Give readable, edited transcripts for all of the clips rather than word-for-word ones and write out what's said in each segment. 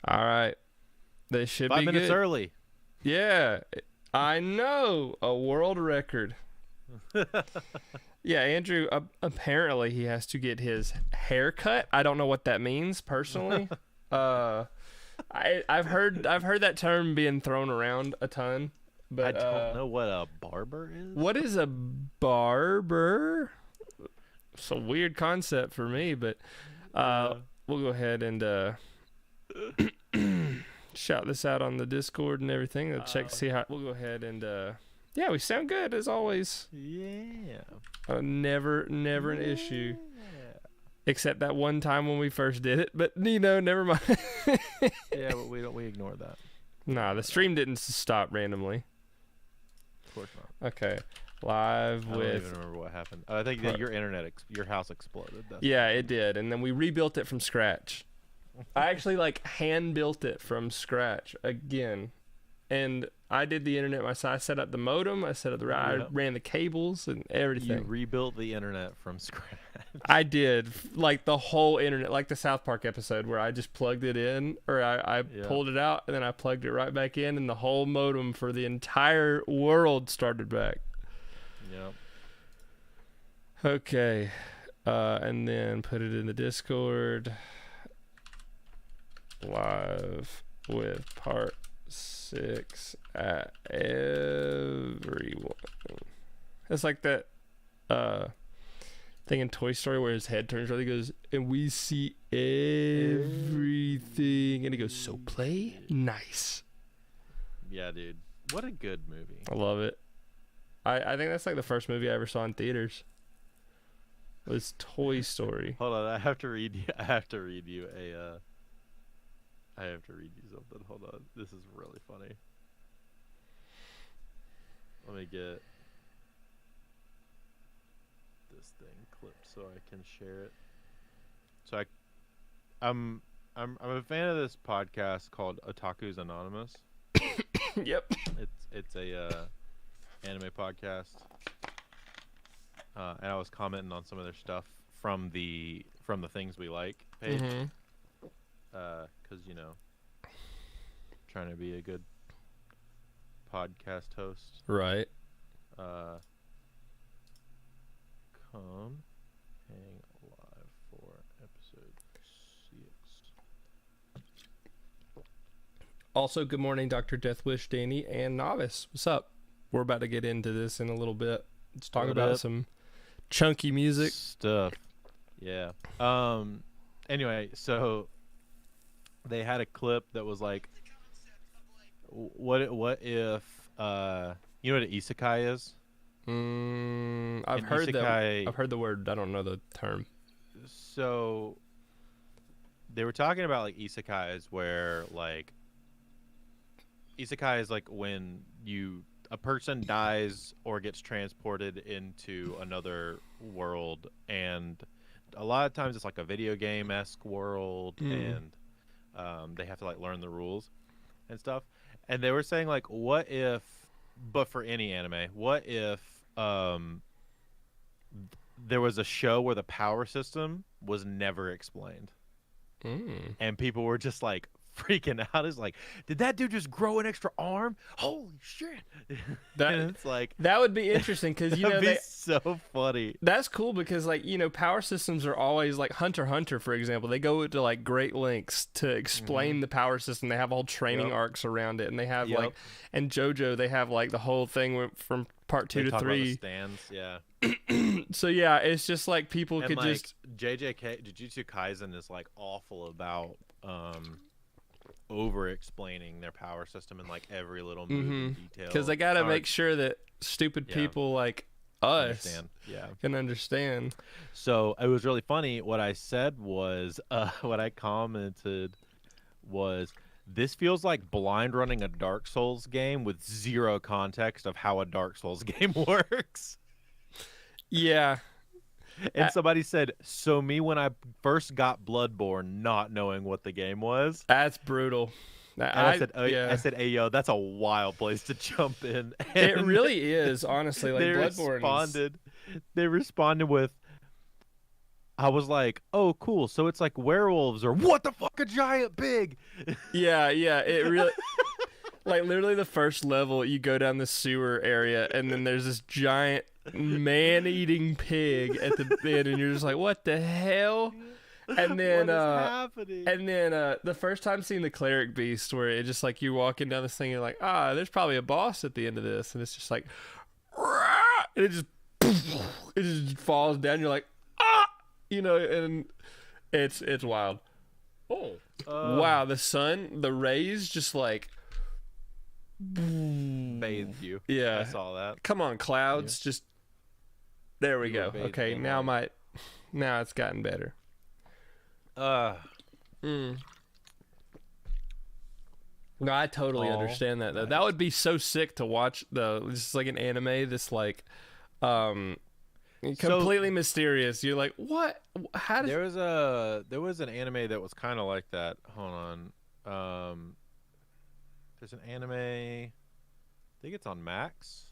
All right. They should be 5 minutes good. early. Yeah. I know. A world record. Yeah, Andrew, apparently he has to get his hair cut. I don't know what that means personally. uh I've heard that term being thrown around a ton, I but don't know what a barber is. what is a barber? It's a weird concept for me, but we'll go ahead and shout this out on the Discord and everything. Check to see how. We'll go ahead and yeah, we sound good as always. Yeah. Never an issue. Except that one time when we first did it, but never mind. Yeah, but we ignore that. Nah, the stream didn't stop randomly. Of course not. Okay, live I don't with. even remember what happened. I think that your house exploded. Yeah, it did, and then we rebuilt it from scratch. I actually hand built it from scratch again, and I did the internet myself. I set up the modem. I set up I ran the cables and everything. You rebuilt the internet from scratch. I did the whole internet, like the South Park episode where I just plugged it in, or I pulled it out and then I plugged it right back in, and the whole modem for the entire world started back. Yep. Okay, and then put it in the Discord. Live with part 6 at everyone. It's like that thing in Toy Story where his head turns around, he goes, and we see everything, and he goes, so play nice. Yeah, dude. What a good movie. I love it. I think that's the first movie I ever saw in theaters. Was Toy Story. Hold on, I have to read you something. Hold on. This is really funny. Let me get this thing clipped so I can share it. So I'm a fan of this podcast called Otaku's Anonymous. Yep. It's a anime podcast. And I was commenting on some of their stuff from the things we like page. Mm-hmm. 'Cause trying to be a good podcast host. Right. Come hang live for episode 6. Also, good morning, Dr. Deathwish, Danny, and Novice. What's up? We're about to get into this in a little bit. Let's talk about some chunky music stuff. Yeah. Anyway, so they had a clip that was like, what if you know what an isekai is? I've heard isekai, I've heard the word. I don't know the term. So they were talking about isekais, where isekai is when a person dies or gets transported into another world, and a lot of times it's a video game-esque world, and they have to learn the rules and stuff. And they were saying what if, but for any anime, what if there was a show where the power system was never explained, and people were just freaking out. Is did that dude just grow an extra arm? Holy shit! And it's that would be interesting, because that'd be so funny. That's cool because power systems are always Hunter x Hunter, for example. They go to great lengths to explain the power system. They have whole training arcs around it, and they have and JoJo, they have the whole thing from part 2 to 3. About the stands, yeah. So yeah, it's just people and could just Jujutsu Kaisen is awful about over explaining their power system in every little move and detail, because they got to make sure that stupid people like us can understand. So it was really funny. What I said was what I commented was, this feels like blind running a Dark Souls game with zero context of how a Dark Souls game works. Yeah. And somebody said, so me when I first got Bloodborne, not knowing what the game was. That's brutal. And I said, hey, yo, that's a wild place to jump in. And it really is, honestly. Bloodborne they responded with, I was like, oh, cool. So it's like werewolves or what the fuck, a giant pig. Yeah, yeah. It really, like, literally the first level, you go down the sewer area, and then there's this giant man-eating pig at the end, and you're just like, what the hell? And then, What is happening? the first time seeing the cleric beast, where it just like you're walking down this thing, you're like, there's probably a boss at the end of this, and it's just like, and it just falls down. You're like, and it's wild. Oh, wow! The rays just like bathed you. Yeah, I saw that. Come on, clouds, just there we go. Okay, now it's gotten better. No, I totally understand that though. Nice. That would be so sick to watch though. This is like an anime that's like completely mysterious. You're like, what? How did there was an anime that was kind of like that. Hold on. There's an anime, I think it's on Max.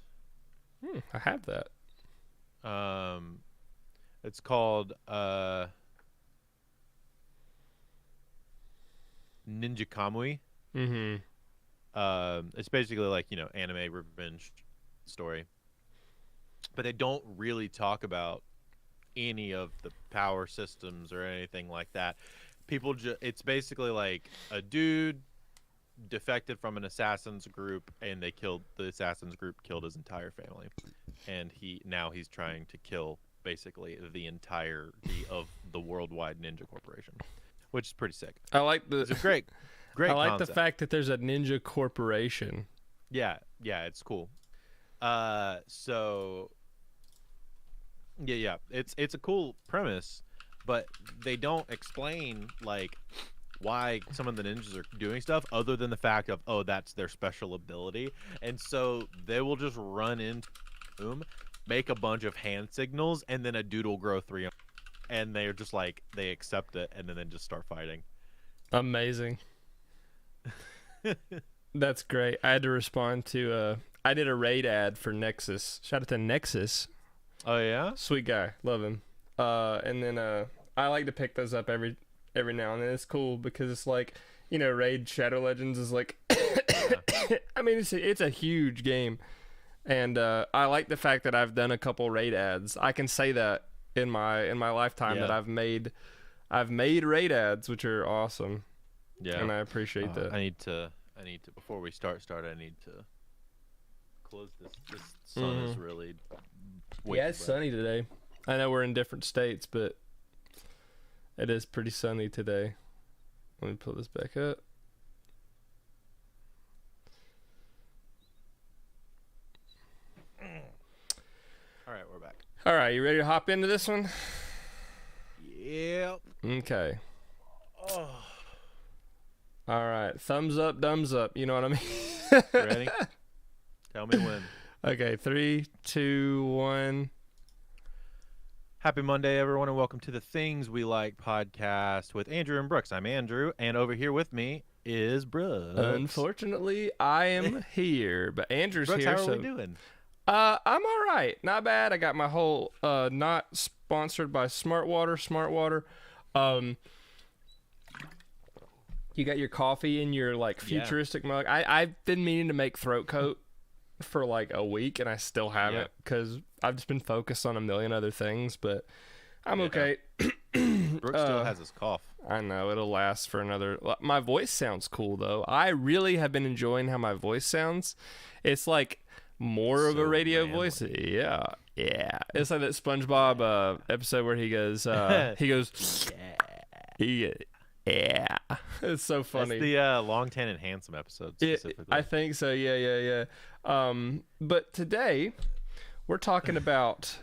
I have that. It's called Ninja Kamui. It's basically like, anime revenge story. But they don't really talk about any of the power systems or anything like that. It's basically like a dude defected from an assassin's group, and the assassin's group killed his entire family, and he's trying to kill basically the entirety of the worldwide ninja corporation, which is pretty sick. It's a great I like concept. The fact that there's a ninja corporation. Yeah, it's cool. So yeah, it's a cool premise, but they don't explain like why some of the ninjas are doing stuff other than the fact of, that's their special ability. And so they will just run into room, make a bunch of hand signals, and then a dude will grow 3 arms, and they're just like, they accept it and then just start fighting. Amazing. That's great. I had to respond to I did a raid ad for Nexus. Shout out to Nexus. Oh yeah? Sweet guy. Love him. And then I like to pick those up every now and then. It's cool because it's like, Raid Shadow Legends is like I mean, it's a huge game. And I like the fact that I've done a couple raid ads. I can say that in my lifetime that I've made raid ads, which are awesome. Yeah. And I appreciate that. I need to before we start I need to close this. This sun is really it's sunny today. I know we're in different states, but it is pretty sunny today. Let me pull this back up. All right, we're back. All right, you ready to hop into this one? Yep. Okay. All right, thumbs up, thumbs up. You know what I mean? Ready? Tell me when. Okay, 3, 2, 1. Happy Monday, everyone, and welcome to the Things We Like podcast with Andrew and Brooks. I'm Andrew, and over here with me is Brooks. Unfortunately, I am here, but Andrew's Brooks, here. How are we doing? I'm all right. Not bad. I got my whole not sponsored by Smart Water. You got your coffee in your like futuristic mug. I've been meaning to make throat coat for like a week, and I still haven't because I've just been focused on a million other things. But I'm okay. Brooks still has his cough. I know it'll last for another. My voice sounds cool though. I really have been enjoying how my voice sounds. It's like more of a radio voice. Yeah. It's like that SpongeBob episode where he goes. Yeah. It's so funny. That's the Long Tan and Handsome episode specifically. I think so. Yeah. But today we're talking about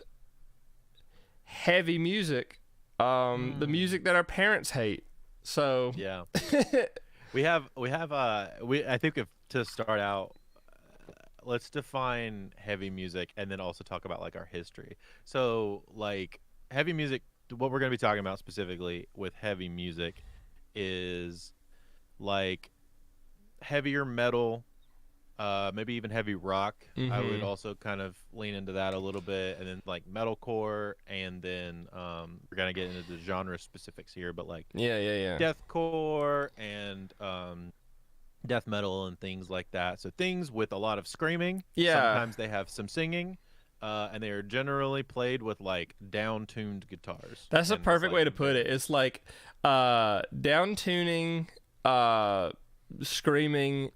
heavy music. The music that our parents hate. So yeah. I think to start out, let's define heavy music and then also talk about like our history. So like heavy music, what we're going to be talking about specifically with heavy music is like heavier metal, maybe even heavy rock. I would Mhm. also kind of lean into that a little bit, and then like metalcore, and then we're gonna get into the genre specifics here, but like Yeah, yeah, yeah. deathcore and death metal and things like that. So things with a lot of screaming. Yeah. Sometimes they have some singing, and they are generally played with like down-tuned guitars. That's a And it's perfect way like to put it. It's like down tuning, screaming,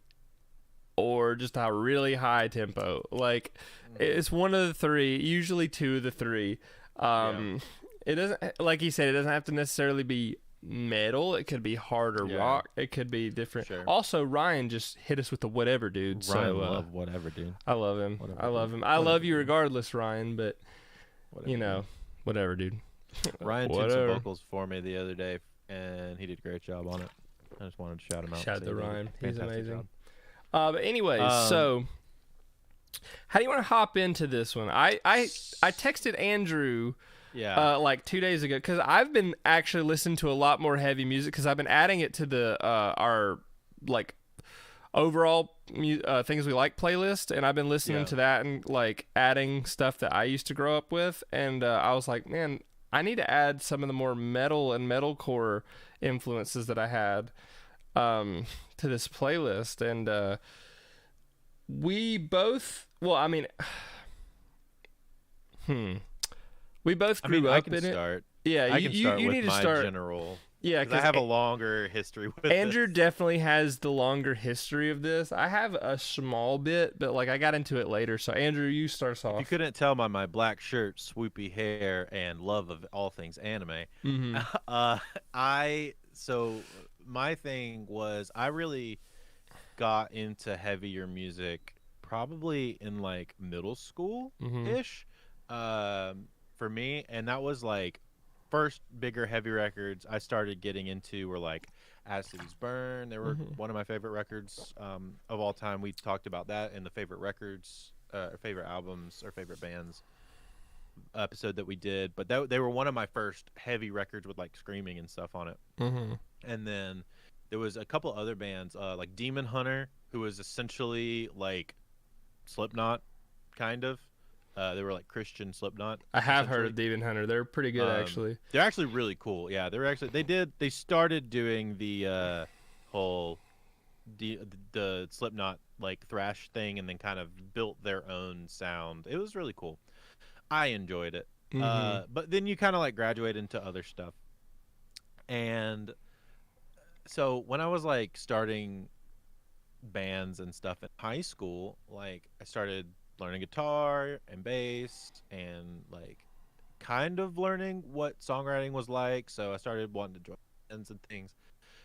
or just a really high tempo. Like it's one of the three, usually two of the three. Yeah. It doesn't, like you said, it doesn't have to necessarily be metal. It could be harder Yeah. rock. It could be different. Sure. Also, Ryan just hit us with the whatever, dude. Ryan So love whatever, dude. I love him. Whatever, I love dude. him. I love Whatever, you dude. regardless, Ryan. But Whatever, you know, dude. whatever, dude. Ryan tuned some Whatever. vocals for me the other day, and he did a great job on it. I just wanted to shout him out. Shout out Say to he did a Ryan. He's fantastic amazing. job. But anyways, so how do you want to hop into this one? I texted Andrew Yeah. like 2 days ago because I've been actually listening to a lot more heavy music because I've been adding it to the our like overall things we like playlist, and I've been listening Yeah. to that and like adding stuff that I used to grow up with, and I was like, man, I need to add some of the more metal and metalcore influences that I had to this playlist, and we both, well, I mean, we both I grew mean, up I can in it. start. Yeah, I can start you with need to my start. general. Yeah, Because I have a longer history with Andrew this. definitely has the longer history of this. I have a small bit, but like I got into it later. So Andrew, you start us off. You couldn't tell by my black shirt, swoopy hair, and love of all things anime. So my thing was I really got into heavier music probably in like middle school ish for me, and that was like first bigger heavy records I started getting into were like As Cities Burn. They were one of my favorite records of all time. We talked about that in the favorite records, or favorite albums, or favorite bands episode that we did. But they were one of my first heavy records with like screaming and stuff on it. And then there was a couple other bands like Demon Hunter, who was essentially like Slipknot, kind of. They were like Christian Slipknot. I have heard of Demon Hunter. They're pretty good, actually. They're actually really cool. Yeah, they started doing the whole the Slipknot like thrash thing, and then kind of built their own sound. It was really cool. I enjoyed it. But then you kind of like graduate into other stuff. And so when I was like starting bands and stuff in high school, like I started learning guitar and bass and like kind of learning what songwriting was like. So I started wanting to join bands and things.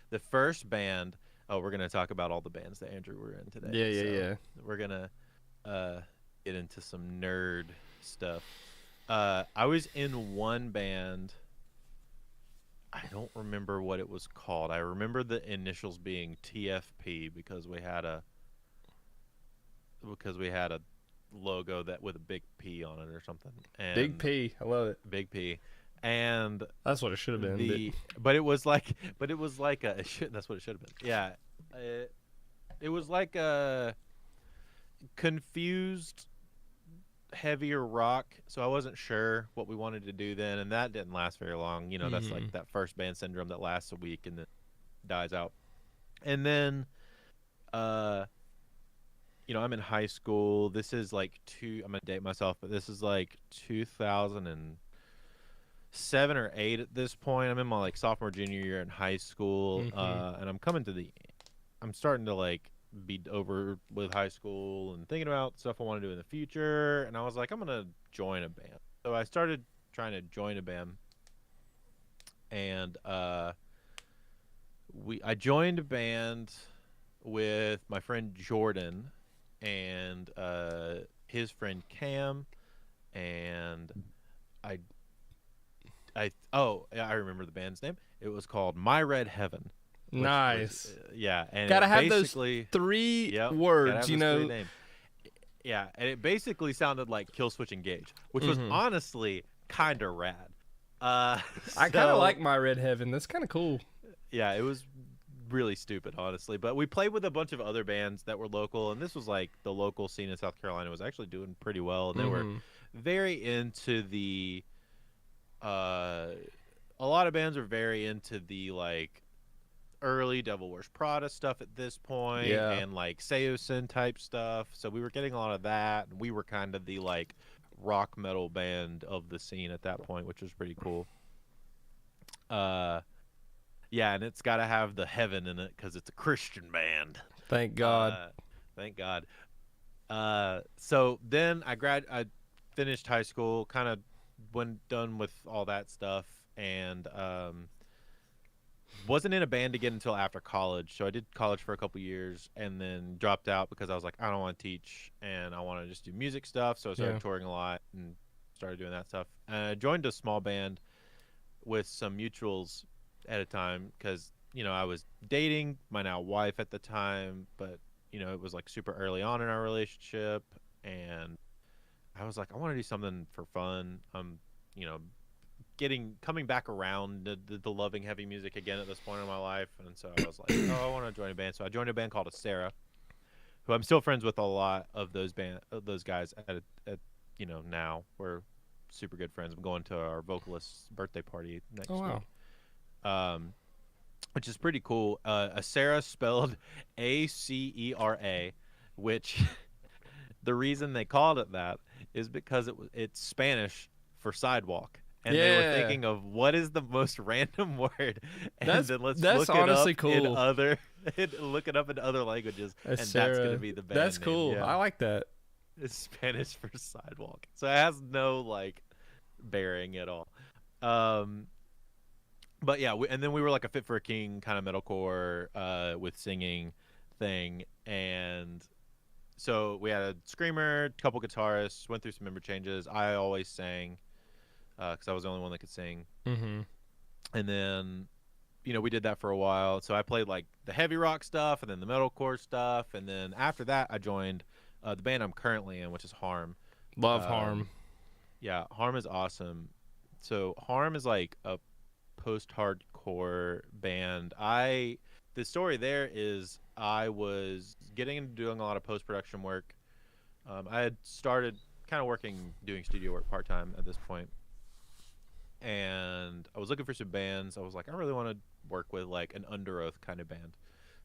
The first band, we're going to talk about all the bands that Andrew were in today. Yeah. We're going to get into some nerd stuff. I was in one band. I don't remember what it was called. I remember the initials being TFP because we had a logo that with a big P on it or something. And Big P. I love it. Big P. And that's what it should have been. But it was like a that's what it should have been. Yeah. It was like a confused heavier rock, so I wasn't sure what we wanted to do then, and that didn't last very long. You know, that's like that first band syndrome that lasts a week and then dies out. And then you know, I'm in high school. This is like I'm gonna date myself, but this is like 2007 or 8 at this point. I'm in my like sophomore junior year in high school, and I'm starting to like be over with high school and thinking about stuff I want to do in the future. And I was like, I'm gonna join a band. So I started trying to join a band, and I joined a band with my friend Jordan and his friend Cam, and I remember the band's name. It was called My Red Heaven. Nice. Yeah, and gotta have those 3 words, you know. Yeah, and it basically sounded like Kill Switch Engage, which was honestly kind of rad. I kind of like My Red Heaven. That's kind of cool. Yeah, it was really stupid, honestly. But we played with a bunch of other bands that were local, and this was like the local scene in South Carolina was actually doing pretty well, and they were very into the. A lot of bands were very into the like early Devil Wears Prada stuff at this point, Yeah. and like Seosin type stuff. So we were getting a lot of that. And we were kind of the like rock metal band of the scene at that point, which was pretty cool. Yeah, and it's got to have the heaven in it because it's a Christian band. Thank God. Thank God. So then I finished high school, kind of went done with all that stuff, and wasn't in a band again until after college. So I did college for a couple years and then dropped out because I was like, I don't want to teach and I want to just do music stuff. So I started touring a lot and started doing that stuff. And I joined a small band with some mutuals at a time because, you know, I was dating my now wife at the time, but, you know, it was like super early on in our relationship. And I was like, I want to do something for fun. You know, coming back around the loving heavy music again at this point in my life. And so I was like, oh, I want to join a band. So I joined a band called Sarah, who I'm still friends with a lot of those guys at you know, now we're super good friends. I'm going to our vocalist's birthday party next week. Which is pretty cool. Sarah spelled Acera, which the reason they called it that is because it's Spanish for sidewalk. And they were thinking of what is the most random word, and then let's look honestly it up cool. Look it up in other languages, and that's going to be the band That's name. cool. Yeah. I like that. It's Spanish for sidewalk, so it has no like bearing at all. But yeah, and then we were like a Fit for a King kind of metalcore with singing thing, and so we had a screamer, a couple guitarists, went through some member changes. I always sang. Because I was the only one that could sing. Mm-hmm. And then, you know, we did that for a while. So I played like the heavy rock stuff and then the metalcore stuff. And then after that, I joined the band I'm currently in, which is Harm. Love Harm. Yeah, Harm is awesome. So Harm is like a post-hardcore band. The story there is I was getting into doing a lot of post-production work. I had started kind of doing studio work part-time at this point. And I was looking for some bands. I was like, I really want to work with like an Under Oath kind of band.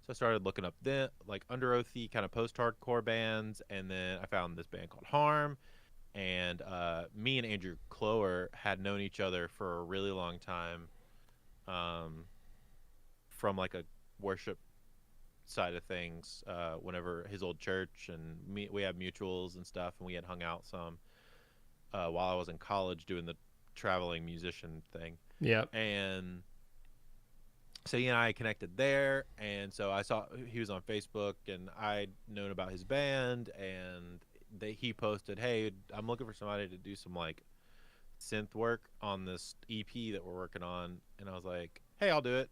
So I started looking up like Under Oathy kind of post-hardcore bands, and then I found this band called Harm. And me and Andrew Clower had known each other for a really long time, from like a worship side of things. Whenever his old church and we had mutuals and stuff, and we had hung out some while I was in college doing the traveling musician thing. Yeah. And so he and I connected there, and so I saw he was on Facebook, and I'd known about his band, and he posted, hey, I'm looking for somebody to do some like synth work on this EP that we're working on. And I was like, hey, I'll do it.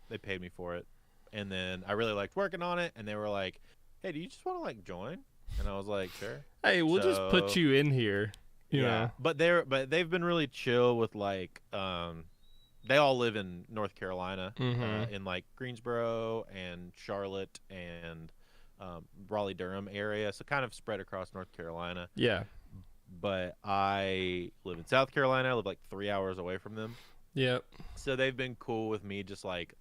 They paid me for it, and then I really liked working on it, and they were like, hey, do you just want to like join? And I was like, sure. Hey, we'll just put you in here. You know. But they've been really chill with like they all live in North Carolina, in like Greensboro and Charlotte and Raleigh Durham area, so kind of spread across North Carolina. Yeah. But I live in South Carolina. I live like 3 hours away from them. Yep. So they've been cool with me. Just like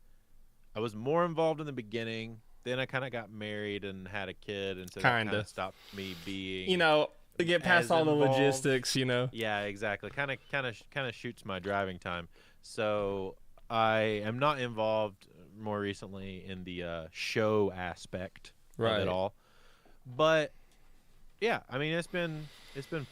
I was more involved in the beginning. Then I kind of got married and had a kid, and so that kind of stopped me being. You know, to get past all involved. The logistics, you know. Yeah, exactly. Kind of shoots my driving time. So I am not involved more recently in the show aspect of it all. But yeah, I mean it's been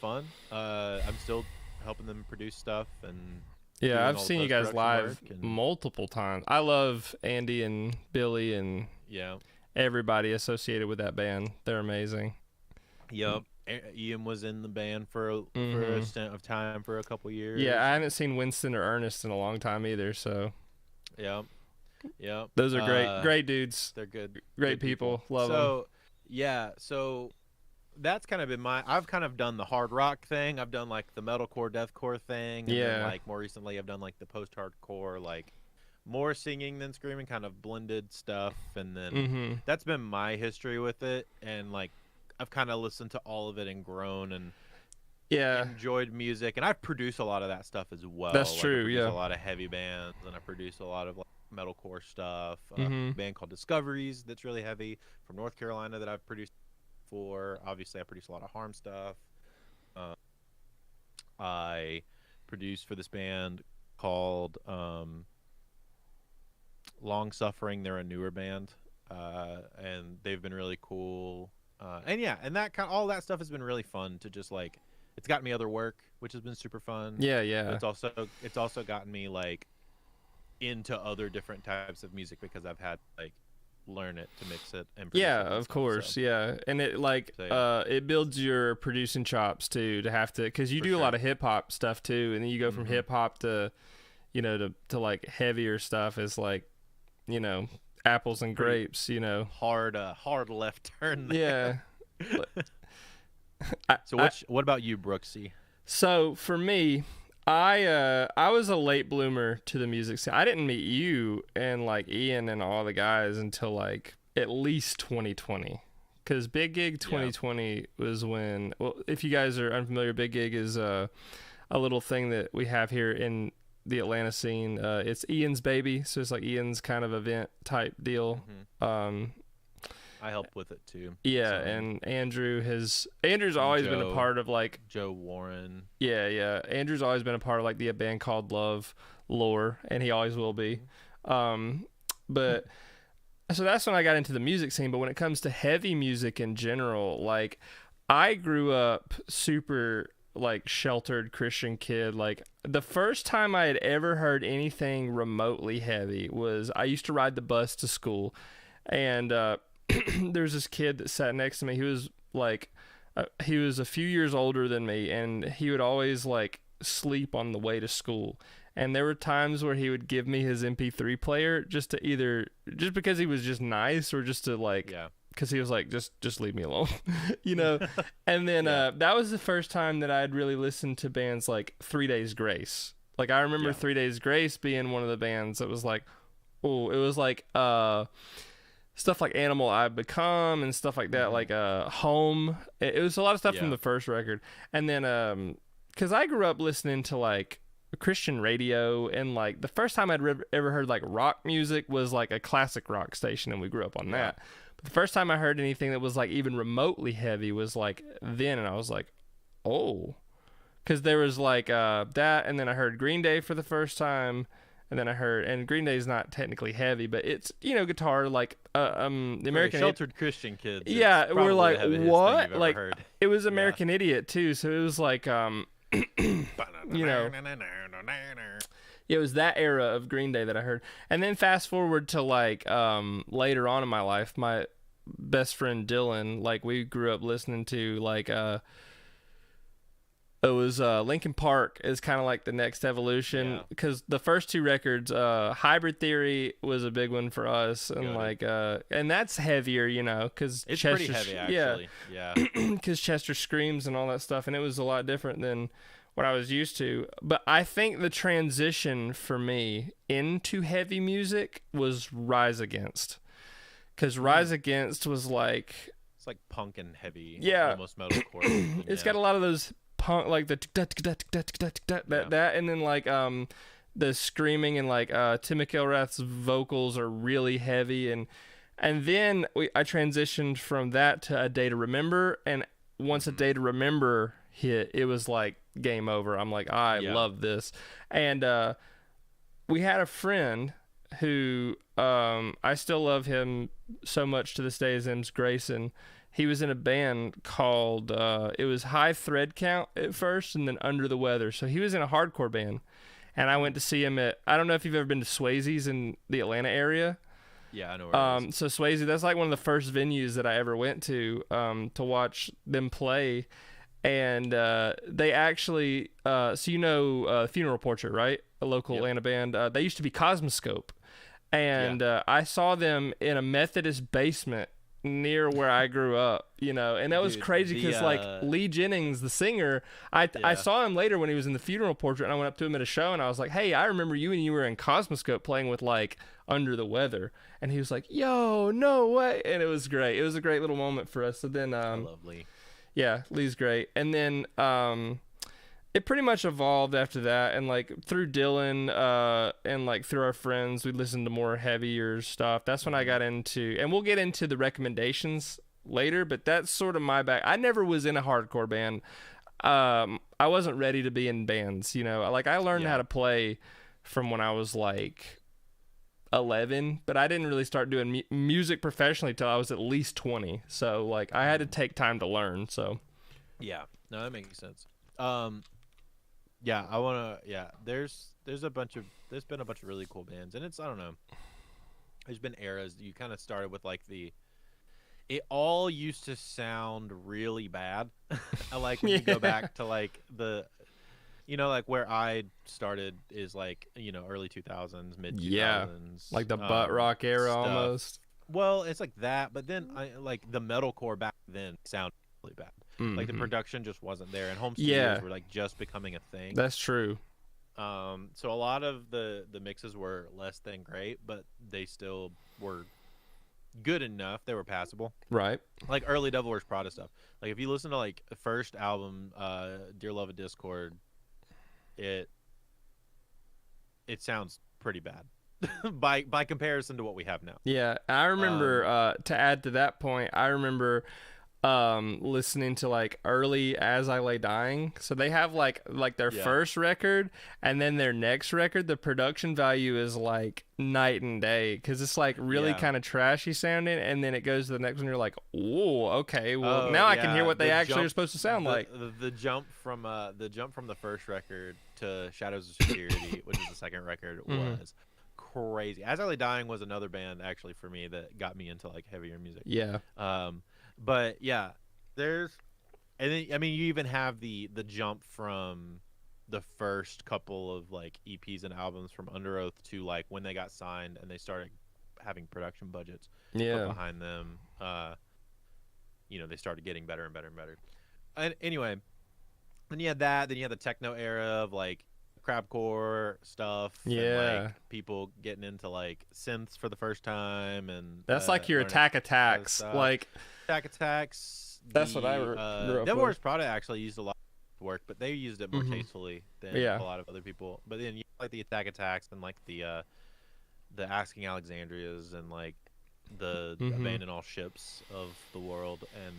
fun. I'm still helping them produce stuff, and yeah, I've seen you guys live multiple times. I love Andy and Billy and everybody associated with that band. They're amazing. Yep. Ian was in the band for a stint of time for a couple years. Yeah, I haven't seen Winston or Ernest in a long time either. So, yeah, those are great dudes. They're good, great people. Love them. So, yeah, so that's kind of been I've kind of done the hard rock thing. I've done like the metalcore, deathcore thing. And then, like more recently, I've done like the post-hardcore, like more singing than screaming, kind of blended stuff. And then Mm-hmm. that's been my history with it. And like, I've kind of listened to all of it and grown and Yeah, enjoyed music. And I produce a lot of that stuff as well. that's Like, I true. produce Yeah. a lot of heavy bands and I produce a lot of like metalcore stuff. Mm-hmm. A band called Discoveries that's really heavy from North Carolina that I've produced for. Obviously, I produce a lot of Harm stuff. Uh, I produced for this band called Long Suffering. They're a newer band, and they've been really cool. And yeah, and that all that stuff has been really fun to just like. It's gotten me other work, which has been super fun. Yeah, But yeah. it's also gotten me like into other different types of music because I've had like learn it to mix it and produce Yeah, it and of stuff, course. so. Yeah. And it like So, yeah. it builds your producing chops too, to have to, cuz you For do a sure. lot of hip hop stuff too, and then you go from Mhm. hip hop to to like heavier stuff is like, apples and Pretty- grapes. Hard left turn there. Yeah. But So what about you, Brooksy? so for me, I was a late bloomer to the music scene. I didn't meet you and like Ian and all the guys until like at least 2020. Cuz Big Gig 2020 was when, well, if you guys are unfamiliar, Big Gig is a little thing that we have here in the Atlanta scene. It's Ian's baby, so it's like Ian's kind of event type deal. Mhm. I help with it too. Yeah, So, and Andrew's always been a Joe. part of like Joe Warren. Yeah. Andrew's always been a part of like the band called Love lore, and he always will be. But so that's when I got into the music scene. But when it comes to heavy music in general, like I grew up super like sheltered Christian kid. Like the first time I had ever heard anything remotely heavy was I used to ride the bus to school, and there's this kid that sat next to me. He was like, he was a few years older than me, and he would always like sleep on the way to school. And there were times where he would give me his MP3 player just because he was just nice, or just to like, Yeah. because he was like, just leave me alone, And then Yeah. that was the first time that I'd really listened to bands like 3 Days Grace. Like I remember Yeah. 3 Days Grace being one of the bands that was like, oh, it was like stuff like Animal I've Become and stuff like that, Mhm. like Home. It was a lot of stuff from Yeah. the first record. And then because I grew up listening to like Christian radio, and like the first time I'd ever heard like rock music was like a classic rock station, and we grew up on Yeah. that. But the first time I heard anything that was like even remotely heavy was like then, and I was like, oh, because there was like that, and then I heard Green Day for the first time. And then and Green Day's not technically heavy, but it's guitar like the American sheltered Christian kids. it's Yeah, we're probably like, the heaviest thing what? you've ever Like, heard. it was American Idiot too, so it was like it was that era of Green Day that I heard. And then fast forward to like later on in my life, my best friend Dylan, like we grew up listening to like it was Linkin Park is kind of like the next evolution, Yeah. because the first two records, Hybrid Theory was a big one for us, and Got like and that's heavier, because It's pretty heavy, actually. Yeah. because Chester screams and all that stuff, and it was a lot different than what I was used to. But I think the transition for me into heavy music was Rise Against, because Rise Against was like, It's like punk and heavy. Yeah. Almost metalcore. it's got a lot of those punk, like the that, and then like the screaming, and like Tim McElrath's vocals are really heavy, and then I transitioned from that to A Day to Remember, and once A Day to Remember hit, it was like game over. I'm like, I love this. And we had a friend who I still love him so much to this day. His name's Grayson. He was in a band called it was High Thread Count at first, and then Under the Weather. So he was in a hardcore band, and I went to see him at, I don't know if you've ever been to Swayze's in the Atlanta area. Yeah, I know where it is. So Swayze, that's like one of the first venues that I ever went to watch them play. And they actually, Funeral Portrait, right? A local Atlanta band. They used to be Cosmoscope. And I saw them in a Methodist basement near where I grew up, you know, and that was Dude, crazy because like the Lee Jennings, the singer, I yeah. saw him later when he was in the funeral portrait, and I went up to him at a show, and I was like, hey, I remember you, and you were in Cosmoscope playing with like Under the Weather, and he was like, yo, no way, and it was great. It was a great little moment for us. So then, I love Lee. yeah, Lee's great, and then it pretty much evolved after that, and like through Dylan and like through our friends, we listened to more heavier stuff. That's when I got into, and we'll get into the recommendations later, but that's sort of my back. I never was in a hardcore band. I wasn't ready to be in bands, you know. Like I learned how to play from when I was like 11, but I didn't really start doing music professionally till I was at least 20. So like I had to take time to learn. So Yeah, no, that makes sense. Yeah, I wanna. Yeah, there's been a bunch of really cool bands, and I don't know. There's been eras. You kind of started with like it all used to sound really bad. I like when you go back to like like where I started is like early 2000s, mid 2000s, like the butt rock era stuff. almost. Well, it's like that, but then I like the metalcore back then sounded really bad. Like the production just wasn't there, and home studios were like just becoming a thing. That's true. So a lot of the mixes were less than great, but they still were good enough. They were passable. Right. Like early Devil Wears Prada stuff. Like if you listen to like the first album, Dear Love of Discord, it sounds pretty bad by comparison to what we have now. Yeah, I remember to add to that point, I remember listening to like early As I Lay Dying. So they have like their first record, and then their next record, the production value is like night and day, because it's like really kind of trashy sounding, and then it goes to the next one, you're like, oh, okay, well now I can hear what they actually are supposed to sound like. The jump from the first record to Shadows of Security, which is the second record, was crazy. As I Lay Dying was another band actually for me that got me into like heavier music. But yeah, and then, I mean, you even have the jump from the first couple of like EPs and albums from Under Oath to like when they got signed and they started having production budgets put behind them. They started getting better and better and better. And anyway, then you had that. Then you had the techno era of like crabcore stuff. And, like, people getting into like synths for the first time, and that's like your Attack Attacks, like. Attack Attacks. That's what I grew up Devil Wears with. Prada actually used a lot of work, but they used it more tastefully than a lot of other people. But then you like the Attack Attacks and like the Asking Alexandrias and like the Abandon All Ships of the world, and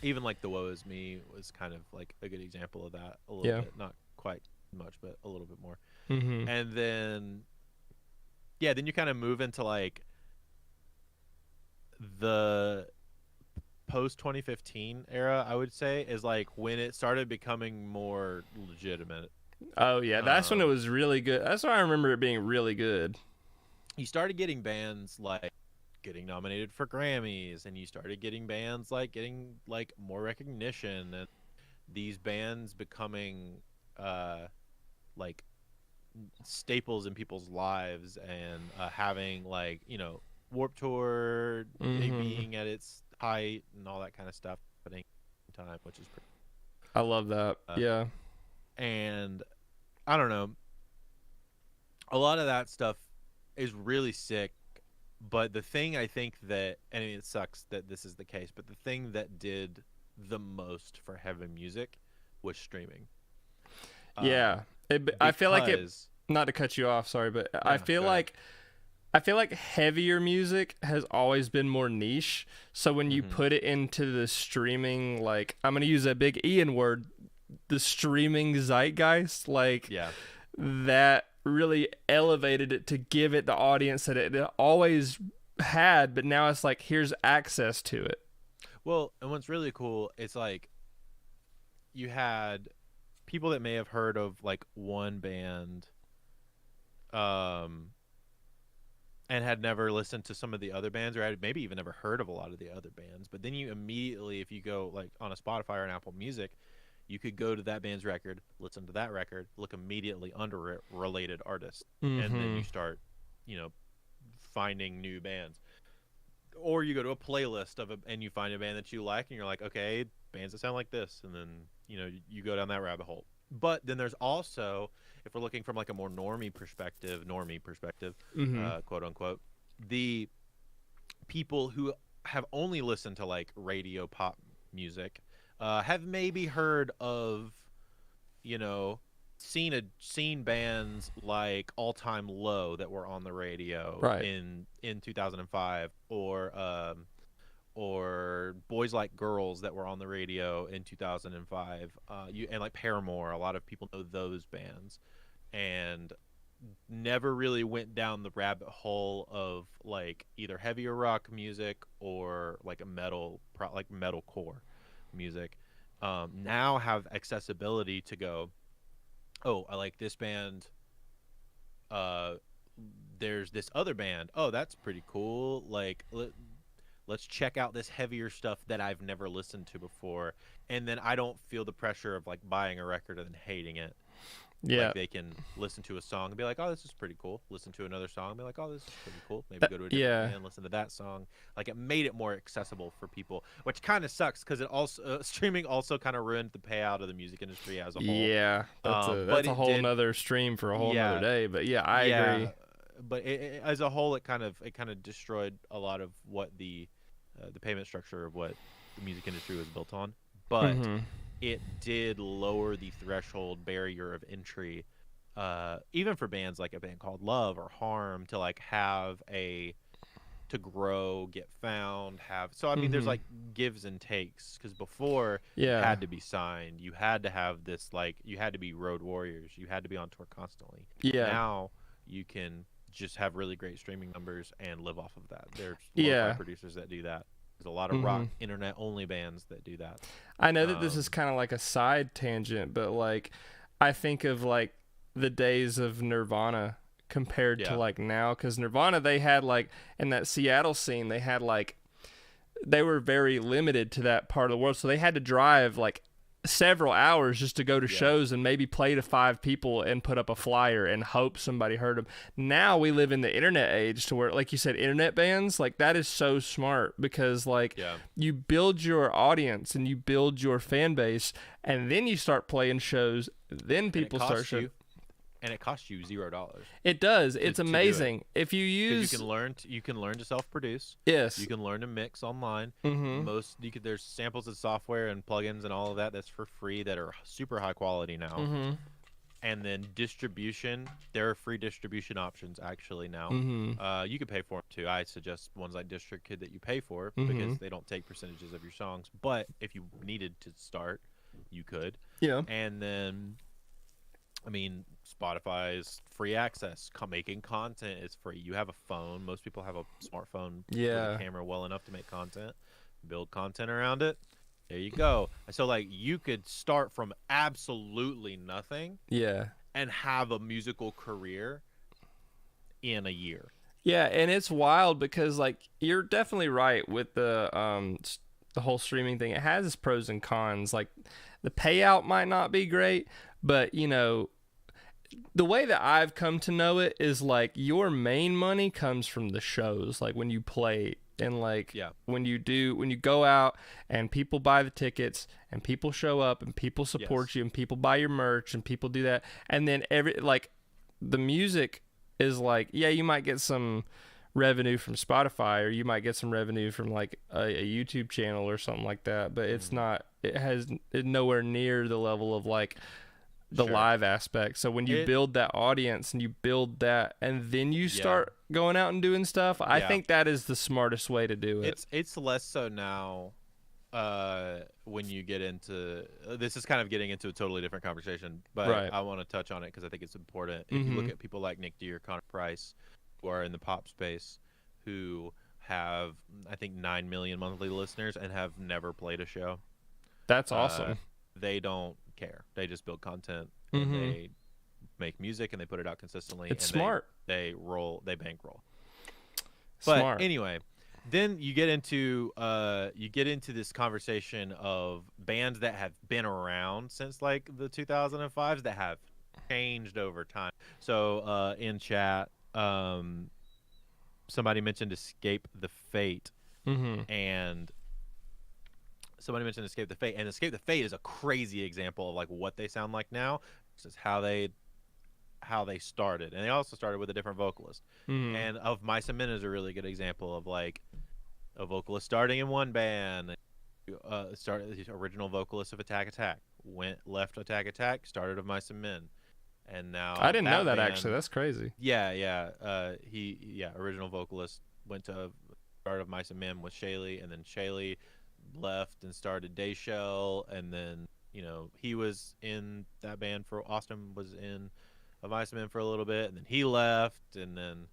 even like the Woe Is Me was kind of like a good example of that a little bit, not quite much, but a little bit more. And then then you kind of move into like the post 2015 era, I would say, is like when it started becoming more legitimate. Oh yeah, that's when it was really good. That's why I remember it being really good. You started getting bands like getting nominated for Grammys, and you started getting bands like getting like more recognition, and these bands becoming like staples in people's lives, and having like Warped Tour being at its height and all that kind of stuff happening at the time, which is pretty. I love that. And I don't know, a lot of that stuff is really sick, but the thing I think that, and it sucks that this is the case, but the thing that did the most for heavy music was streaming. I feel like it, not to cut you off, sorry, but I feel like heavier music has always been more niche. So when you put it into the streaming, like, I'm going to use a big Ian word, the streaming zeitgeist, like that really elevated it to give it the audience that it always had, but now it's like, here's access to it. Well, and what's really cool, it's like you had people that may have heard of like one band, and had never listened to some of the other bands, or had maybe even never heard of a lot of the other bands. But then you immediately, if you go like on a Spotify or an Apple Music, you could go to that band's record, listen to that record, look immediately under it, related artists, and then you start, finding new bands. or you go to a playlist of and you find a band that you like, and you're like, okay, bands that sound like this, and then you go down that rabbit hole. But then there's also, if we're looking from like a more normie perspective, Mm-hmm. quote unquote, the people who have only listened to like radio pop music, have maybe heard of, you know, seen bands like All Time Low that were on the radio Right. in 2005, or Boys Like Girls that were on the radio in 2005. And like Paramore, a lot of people know those bands, and never really went down the rabbit hole of like either heavier rock music or like like metalcore music. Now have accessibility to go, oh, I like this band. Uh, there's this other band. Oh, that's pretty cool. Like, let's check out this heavier stuff that I've never listened to before. And then I don't feel the pressure of like buying a record and then hating it. Yeah. Like they can listen to a song and be like, oh, this is pretty cool. Listen to another song and be like, oh, this is pretty cool. Maybe go to a different band, listen to that song. Like it made it more accessible for people, which kind of sucks because it also streaming also kind of ruined the payout of the music industry as a whole. Yeah, that's a whole nother stream for a whole nother day. But yeah, I agree. But as a whole, it kind of destroyed a lot of what the payment structure of what the music industry was built on. But it did lower the threshold barrier of entry, even for bands like a band called Love or Harm, to like to grow, get found, so I mean there's like gives and takes, because before you had to be signed, you had to have this, like you had to be road warriors, you had to be on tour constantly. Now you can just have really great streaming numbers and live off of that. There's lo-fi producers that do that. There's a lot of rock internet only bands that do that. I know that this is kind of like a side tangent, but like I think of like the days of Nirvana compared to like now, because Nirvana, they had like in that Seattle scene, they had like they were very limited to that part of the world, so they had to drive like several hours just to go to shows and maybe play to 5 people and put up a flyer and hope somebody heard them. Now we live in the internet age to where, like you said, internet bands, like that is so smart, because like you build your audience and you build your fan base, and then you start playing shows, then people start showing. And it costs you $0. It does. It's amazing. If you use, you can learn to self-produce. Yes. You can learn to mix online. There's samples of software and plugins and all of that's for free that are super high quality now. And then distribution, there are free distribution options actually now. You can pay for them too. I suggest ones like DistroKid that you pay for, because they don't take percentages of your songs. But if you needed to start, you could. Yeah. And then, I mean, Spotify's free access. Making content is free. You have a phone. Most people have a smartphone with a camera well enough to make content. Build content around it. There you go. So, like, you could start from absolutely nothing. And have a musical career in a year. Yeah, and it's wild because, like, you're definitely right with the whole streaming thing. It has its pros and cons. Like, the payout might not be great, but, you know, the way that I've come to know it is like your main money comes from the shows, like when you play, and like when you go out and people buy the tickets and people show up and people support you and people buy your merch and people do that, and then the music is like, you might get some revenue from Spotify, or you might get some revenue from like a YouTube channel or something like that, but it's nowhere near the level of like the live aspect. So when you build that audience and you build that, and then you start going out and doing stuff, I think that is the smartest way to do it. It's less so now when you get into this is kind of getting into a totally different conversation, but I want to touch on it because I think it's important. If you look at people like Nick D or Connor Price, who are in the pop space, who have I think 9 million monthly listeners and have never played a show. That's awesome. They don't care. They just build content and they make music and they put it out consistently. It's and smart. They bankroll. But smart. Anyway, then you get into this conversation of bands that have been around since like the 2005s that have changed over time. So in chat, somebody mentioned Escape the Fate. Mm-hmm. And somebody mentioned Escape the Fate, and Escape the Fate is a crazy example of like what they sound like now. This is how they started, and they also started with a different vocalist. Mm-hmm. And Of Mice and Men is a really good example of like a vocalist starting in one band, started the original vocalist of Attack Attack, left Attack Attack, started of Mice and Men, and I now didn't know that that band, actually. That's crazy. original vocalist went to start of Mice and Men with Shaylee, and then Shaylee left and started Dayshell, and then he was in that band for Austin was in of Mice and Men for a little bit, and then he left, and then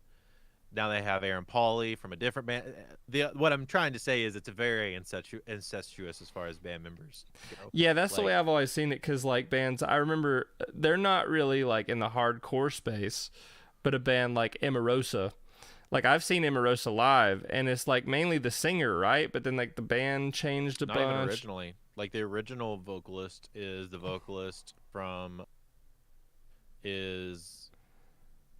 now they have Aaron Pauley from a different band. What I'm trying to say is it's a very incestuous as far as band members go. Yeah, that's the Like, way I've always seen it. Because like bands, I remember they're not really like in the hardcore space, but a band like Emarosa. Like I've seen Emarosa live, and it's like mainly the singer, right? But then like the band changed a not even bunch. originally. Like the original vocalist is the vocalist from is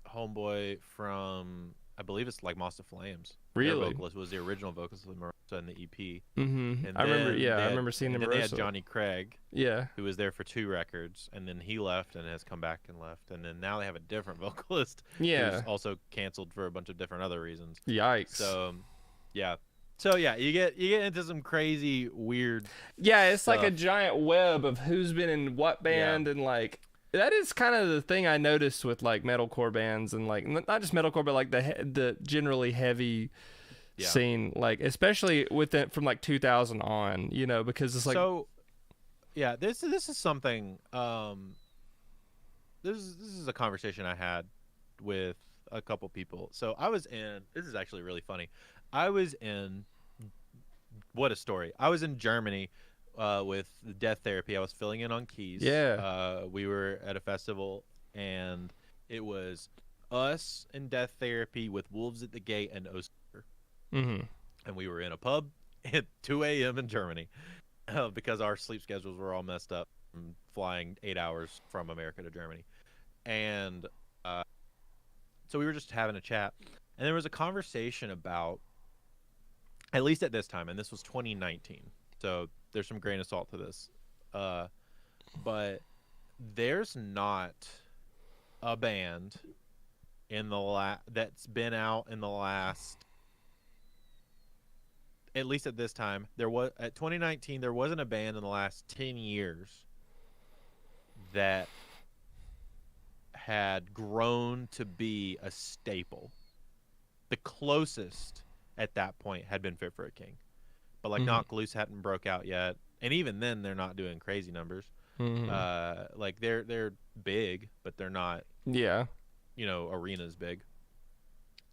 homeboy from I believe it's like Moss to Flames. Their Really? vocalist was the original vocalist of Marosa in the EP. Mm-hmm. And I remember. Yeah, I had, remember seeing and then they had Emarosa. Johnny Craig, Yeah. who was there for 2 records, and then he left and has come back and left, and then now they have a different vocalist Yeah. who's also canceled for a bunch of different other reasons. Yikes. So yeah, you get into some crazy weird. Yeah, it's like a stuff. giant web of who's been in what band, and like that is kind of the thing I noticed with like metalcore bands, and like not just metalcore, but like the generally heavy scene, like especially with it from like 2000 on, because it's like this is something. This is a conversation I had with a couple people. So I was in. This is actually really funny. I was in. What a story! I was in Germany with Death Therapy. I was filling in on keys. Yeah. We were at a festival, and it was us and Death Therapy with Wolves at the Gate and Oster. Mm-hmm. And we were in a pub at 2 a.m. in Germany because our sleep schedules were all messed up from flying 8 hours from America to Germany. And so we were just having a chat, and there was a conversation about, at least at this time, and this was 2019, so there's some grain of salt to this, but there's not a band in the that's been out in the last, at least at this time, at 2019 there wasn't a band in the last 10 years that had grown to be a staple. The closest at that point had been Fit for a King, but like Knock Loose hadn't broke out yet, and even then they're not doing crazy numbers. Like they're big, but they're not arenas big.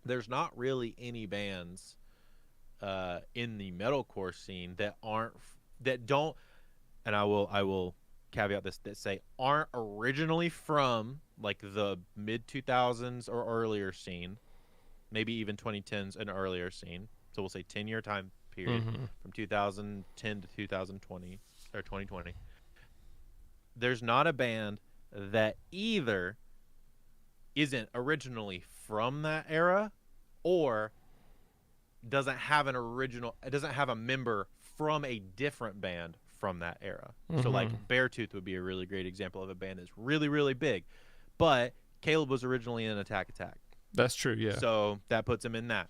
There's not really any bands in the metalcore scene that don't, and I will caveat this, that say aren't originally from like the mid 2000s or earlier scene, maybe even 2010s and earlier scene. So we'll say 10-year time period from 2010 to 2020 or 2020. There's not a band that either isn't originally from that era or doesn't have a member from a different band from that era. So like Beartooth would be a really great example of a band that's really, really big, but Caleb was originally in Attack Attack. That's true. Yeah. So that puts him in that.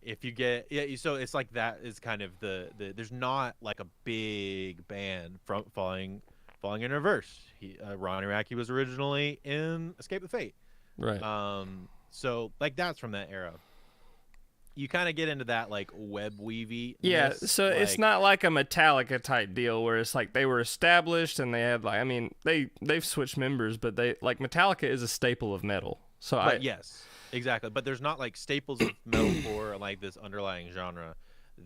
If you get so it's like that is kind of the there's not like a big band from falling in reverse. Ronnie Radke was originally in Escape the Fate. Right. So like that's from that era. You kind of get into that like web weavy. Yeah, so it's not like a Metallica type deal where it's like they were established and they had like, I mean, they've switched members, but they like Metallica is a staple of metal. So yes, exactly. But there's not like staples of metalcore or like this underlying genre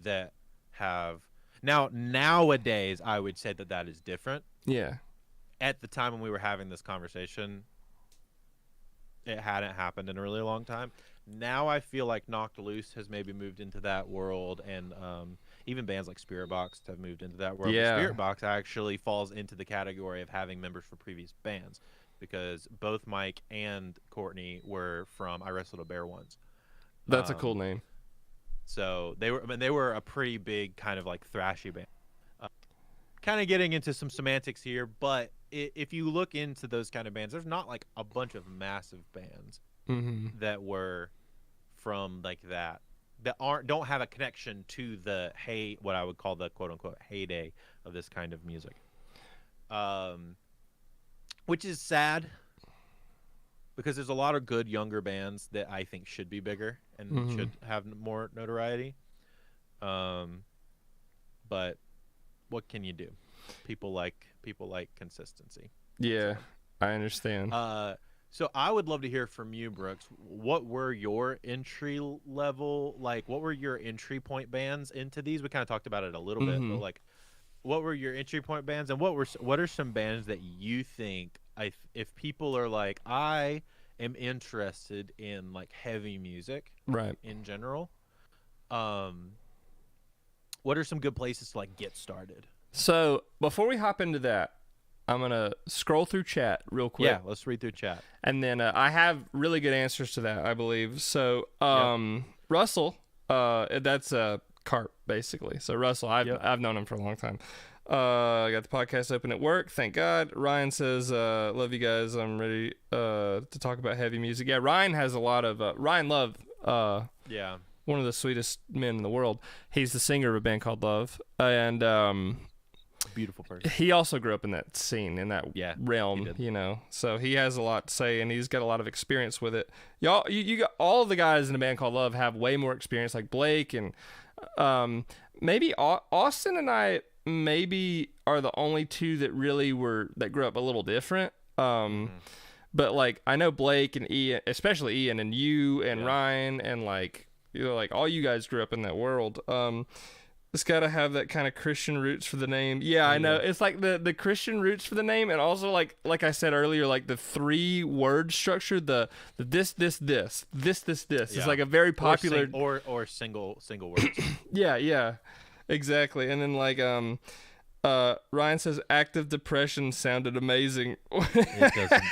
that have nowadays. I would say that is different. Yeah. At the time when we were having this conversation, it hadn't happened in a really long time. Now I feel like Knocked Loose has maybe moved into that world, and even bands like Spirit Box have moved into that world. Yeah. Spirit Box actually falls into the category of having members for previous bands, because both Mike and Courtney were from I Wrestled a Bear Once. That's a cool name. So they were a pretty big kind of like thrashy band. Kind of getting into some semantics here, but if you look into those kind of bands, there's not like a bunch of massive bands that were from like that don't have a connection to the what I would call the quote unquote heyday of this kind of music. Which is sad because there's a lot of good younger bands that I think should be bigger and should have more notoriety. But what can you do? People like consistency. Yeah, I understand. So I would love to hear from you, Brooks. What were your entry level, like what were your entry point bands into these? We kind of talked about it a little bit, but like what were your entry point bands, and what are some bands that you think if people are like, I am interested in like heavy music right in general, what are some good places to like get started? So before we hop into that, I'm going to scroll through chat real quick. Yeah, let's read through chat. And then I have really good answers to that, I believe. So Russell, that's Carp, basically. So Russell, I've known him for a long time. I got the podcast open at work. Thank God. Ryan says, love you guys. I'm ready to talk about heavy music. Yeah, Ryan has a lot of... Ryan Love. One of the sweetest men in the world. He's the singer of a band called Love. And... beautiful person. He also grew up in that scene, in that realm, you know. So he has a lot to say, and he's got a lot of experience with it. Y'all, you got all the guys in a band called Love have way more experience, like Blake and maybe Austin and I maybe are the only two that grew up a little different. But like I know Blake and Ian, especially Ian and you and Ryan and like like all you guys grew up in that world. It's got to have that kind of Christian roots for the name. Yeah, I know. It's like the Christian roots for the name, and also like I said earlier, like the 3-word structure, the this. It's like a very popular or single words. Yeah, exactly. And then like Ryan says active depression sounded amazing. It doesn't,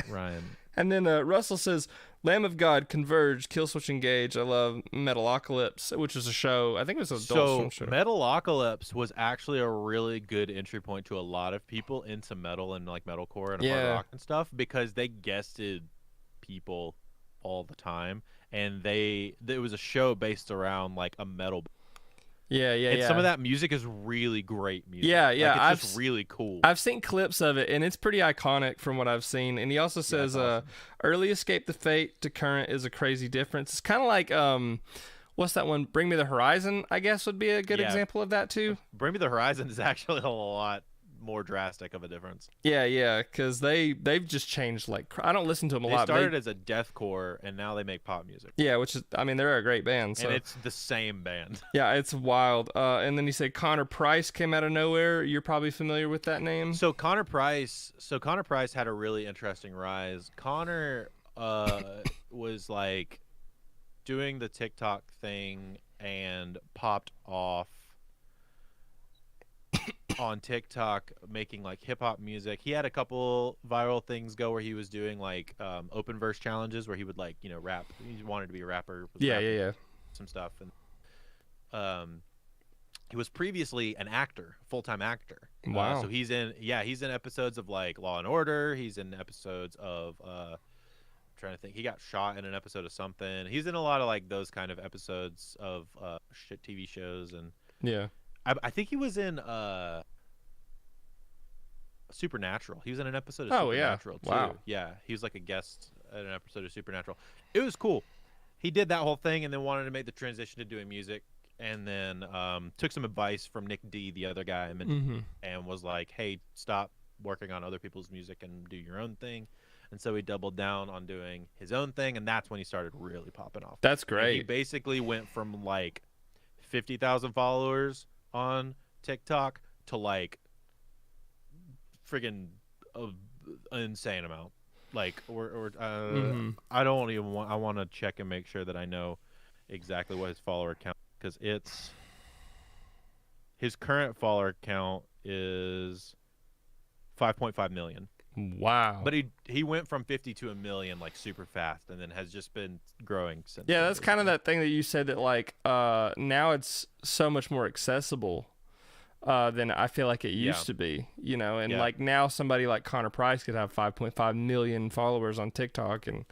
Ryan. And then Russell says Lamb of God, Converge, Killswitch Engage. I love Metalocalypse, which was a show. I think it was an adult swim show. Metalocalypse was actually a really good entry point to a lot of people into metal and like metalcore and hard rock and stuff because they guested people all the time, and it was a show based around like a metal. And some of that music is really great music. Like, it's just really cool. I've seen clips of it, and it's pretty iconic from what I've seen. And he also says, awesome. Early Escape the Fate to current is a crazy difference. It's kind of like, what's that one? Bring Me the Horizon, I guess, would be a good example of that, too. Bring Me the Horizon is actually a lot more drastic of a difference. Yeah, because they've just changed. Like, I don't listen to them a lot. They started as a deathcore, and now they make pop music. Yeah, which is, I mean, they're a great band. So. And it's the same band. Yeah, it's wild. And then you say Connor Price came out of nowhere. You're probably familiar with that name. So Connor Price had a really interesting rise. Connor was like doing the TikTok thing and popped off on TikTok making like hip hop music. He had a couple viral things go where he was doing like open verse challenges where he would like, rap. He wanted to be a rapper. Yeah. Some stuff. And he was previously an actor, full-time actor. Wow. So he's in episodes of like Law and Order. He's in episodes of I'm trying to think. He got shot in an episode of something. He's in a lot of like those kind of episodes of TV shows. And yeah. I think he was in Supernatural. He was in an episode of Supernatural too. Wow. Yeah, he was like a guest at an episode of Supernatural. It was cool. He did that whole thing and then wanted to make the transition to doing music, and then took some advice from Nick D, the other guy I mentioned, and was like, "Hey, stop working on other people's music and do your own thing." And so he doubled down on doing his own thing, and that's when he started really popping off. That's great. And he basically went from like 50,000 followers on TikTok to like friggin' an insane amount. Like, I don't even want. I want to check and make sure that I know exactly what his follower count, because his current follower count is 5.5 million. Wow. But he went from 50 to a million like super fast, and then has just been growing since. Yeah, then, that's kind of basically. that thing that you said that like now it's so much more accessible than I feel like it Yeah, used to be, you know, and yeah. like now somebody like Connor Price could have 5.5 million followers on TikTok and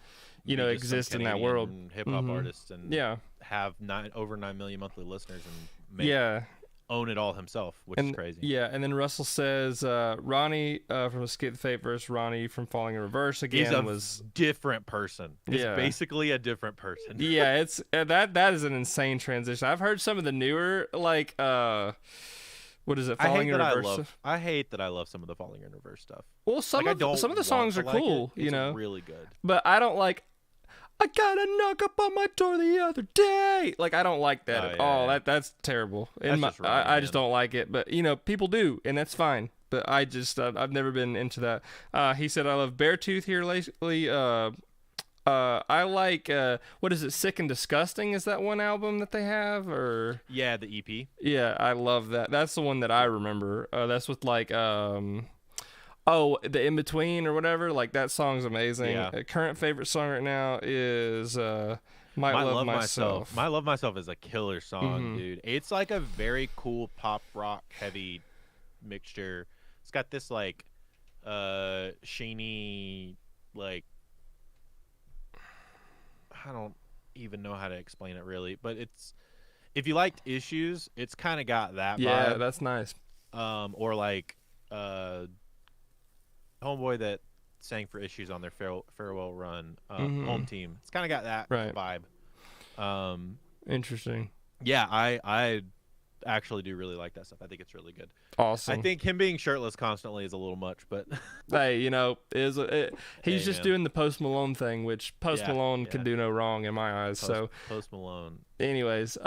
you know Be just some exist in that world. Canadian hip hop Mhm. artist and Yeah. have over 9 million monthly listeners and Yeah. own it all himself, which is And crazy. yeah, and then Russell says Ronnie from Escape the Fate versus Ronnie from Falling in Reverse He's again a was different person. He's yeah. basically a different person. Yeah, it's that is an insane transition. I've heard some of the newer like what is it, I Falling hate in that Reverse stuff? I hate that I love some of the Falling in Reverse stuff. Well, Like I don't some of the want songs to are like it. cool, you It's know. really good. But I don't like I got a knock up on my door the other day. Like I don't like that Oh, at yeah, all. yeah. That's terrible. That's just wrong, I just man. don't like it. But you know, people do, and that's fine. But I just I've never been into that. He said I love Beartooth here lately. I like what is it? Sick and Disgusting is that one album that they have or Yeah, the EP. yeah, I love that. That's the one that I remember. That's with like oh, the In Between or whatever. Like that song's amazing. Yeah. Current favorite song right now is Might Love Myself. My Love Myself is a killer song, Mhm. dude. It's like a very cool pop rock heavy mixture. It's got this like sheeny like I don't even know how to explain it really, but it's if you liked Issues, it's kind of got that Yeah, vibe. that's nice. Or like homeboy that sang for Issues on their farewell run, Home Team. It's kind of got that Right. vibe. Interesting. Yeah, I actually do really like that stuff. I think it's really good. Awesome. I think him being shirtless constantly is a little much, but Hey, you know, he's Hey, just man. doing the Post Malone thing, which Post Yeah, Malone yeah. can do no wrong in my eyes. So, Post Malone. anyways, so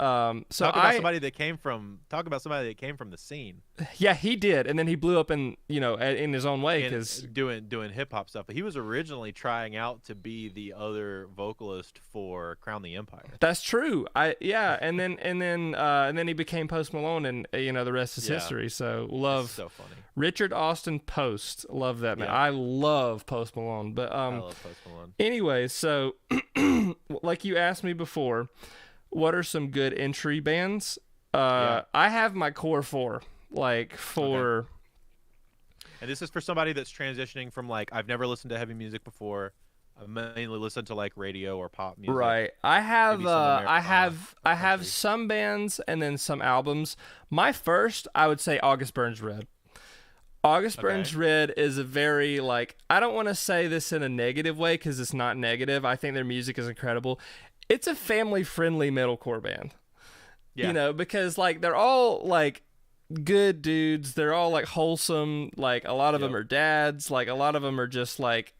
Talk about somebody that came from the scene yeah, he did, and then he blew up in you know in his own way and because doing hip hop stuff. But he was originally trying out to be the other vocalist for Crown the Empire. that's true. And then he became Post Malone, and you know the rest is Yeah. history. So It's love so funny. Richard Austin Post. Love that man. Yeah. I love Post Malone. But I love Post Malone. anyways, so like you asked me before, what are some good entry bands? Yeah. I have my core four. Like for And this is for somebody that's transitioning from like I've never listened to heavy music before. I've mainly listened to like radio or pop music. right. I have Maybe some Americana I have country. some bands and then some albums. My first, I would say August Burns Red. August Burns Okay. Red is a very like I don't want to say this in a negative way because it's not negative. I think their music is incredible. It's a family friendly metalcore band. Yeah. You know, because like they're all like good dudes. They're all like wholesome. Like a lot of them Yep. are dads. Like a lot of them are just like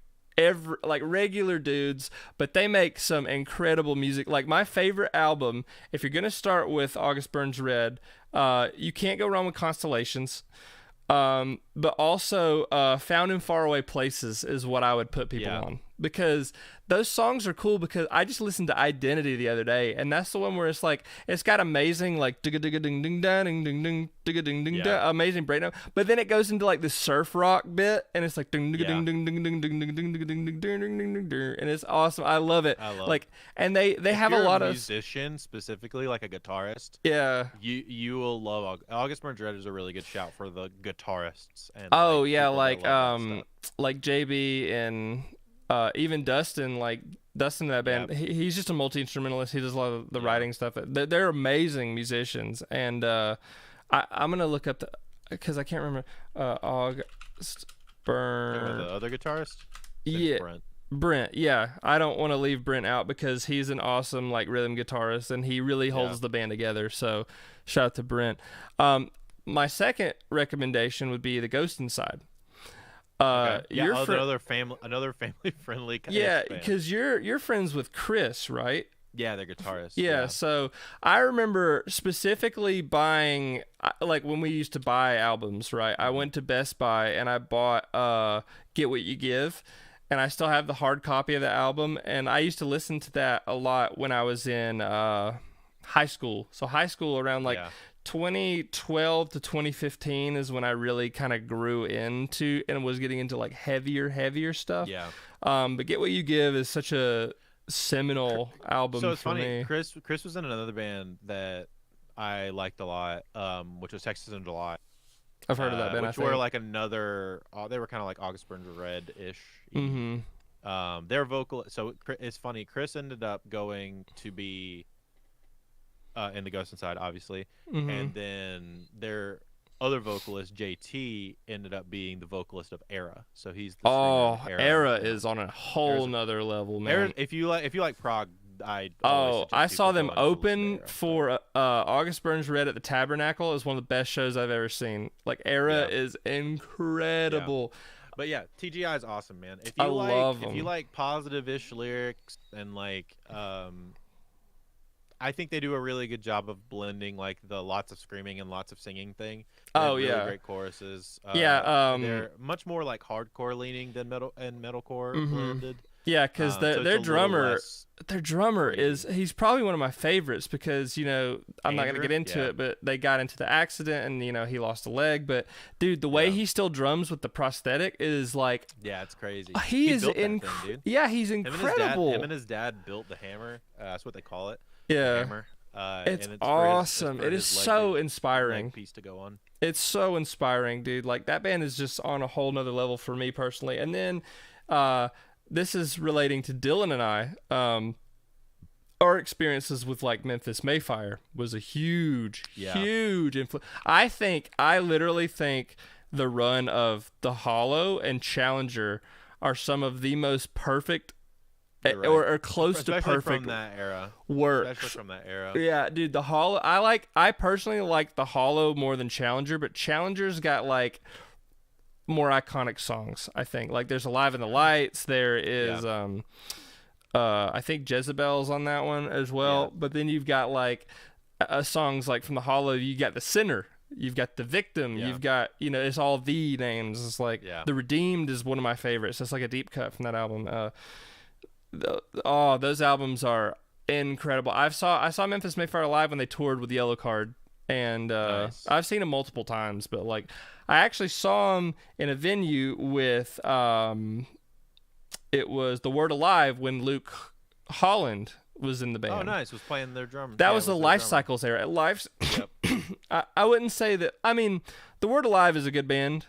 regular dudes, but they make some incredible music. Like my favorite album, if you're gonna start with August Burns Red, you can't go wrong with Constellations. But also Found in Faraway Places is what I would put people Yeah. on because those songs are cool because I just listened to Identity the other day and that's the one where it's like it's got amazing like digga digga ding ding da ding ding ding digga ding ding da Yeah. amazing breakdown, but then it goes into like this surf rock bit and it's like ding digga Yeah. ding ding ding ding ding ding ding ding ding ding ding ding ding ding and it's awesome. I love it. I love like and they If have a you're lot of musician specifically like a guitarist. yeah. You will love August Burns Red is a really good shout for the guitarists and Oh like, yeah, people that like love that stuff. like JB and even Dustin, like Dustin in that band, he's just a multi-instrumentalist. He does a lot of the Yeah. writing stuff. They're amazing musicians, and I'm gonna look up because I can't remember August Talking about Burn. the other guitarist? Yeah, Brent. Brent. Yeah, I don't want to leave Brent out because he's an awesome like rhythm guitarist, and he really holds Yeah. the band together. So shout out to Brent. My second recommendation would be the Ghost Inside. Okay. Yeah, your another family friendly kind yeah, of band. because you're friends with Chris, right? Yeah, they're guitarists. Yeah, so I remember specifically buying like when we used to buy albums, right? I went to Best Buy and I bought Get What You Give, and I still have the hard copy of the album, and I used to listen to that a lot when I was in high school. So high school around like Yeah. 2012 to 2015 is when I really kind of grew into and was getting into like heavier stuff. Yeah. But Get What You Give is such a seminal album So it's for funny. me. Chris was in another band that I liked a lot, which was Texas in July. I've heard of that band. Which I were think. like another. They were kind of like August Burns Red ish. Mm-hmm. Their vocal. So it's funny. Chris ended up going to be in the Ghost Inside, obviously, Mm-hmm. and then their other vocalist JT ended up being the vocalist of Era. So he's the singer in Era now. is on a whole nother level, man. Era, if you like prog, I saw them people go and listen to open Era, for August Burns Red at the Tabernacle. Is one of the best shows I've ever seen. Like Era is incredible. But yeah, TGI is awesome, man. If I you love if you 'em. like positive-ish lyrics and like I think they do a really good job of blending like the lots of screaming and lots of singing thing. They have really great choruses. They're much more like hardcore leaning than metalcore blended. Yeah, because their drummer crazy. he's probably one of my favorites because, you know, I'm not going to Andrew? get into Yeah. it, but they got into the accident and, you know, he lost a leg. But, dude, the way he still drums with the prosthetic is like, Yeah, it's crazy. he is built that thing, dude. Yeah, he's incredible. Him and his dad built the hammer. That's what they call it. Yeah. The hammer. It's and awesome. for It is his so leg inspiring. piece to go on. It's so inspiring, dude. Like, that band is just on a whole nother level for me personally. And then this is relating to Dylan and I. Our experiences with like Memphis Mayfire was a huge influence. I literally think the run of The Hollow and Challenger are some of the most perfect Right. or close Especially to perfect from that era. works. Especially from that era. Yeah, dude, The Hollow. I personally like The Hollow more than Challenger, but Challenger's got like more iconic songs, I think. Like there's Alive in the Lights, there is I think Jezebel's on that one as well. Yeah. But then you've got like songs like from The Hollow, you got The Sinner, you've got The Victim, you've got, you know, it's all the names. It's like The Redeemed is one of my favorites. It's like a deep cut from that album. Those albums are incredible. I saw Memphis Mayfire live when they toured with Yellow Card, and Nice. I've seen them multiple times. But like, I actually saw them in a venue with it was The Word Alive when Luke Holland was in the band. Oh, nice. Was playing their drummer. That was the Life Cycles era. I wouldn't say that. I mean, The Word Alive is a good band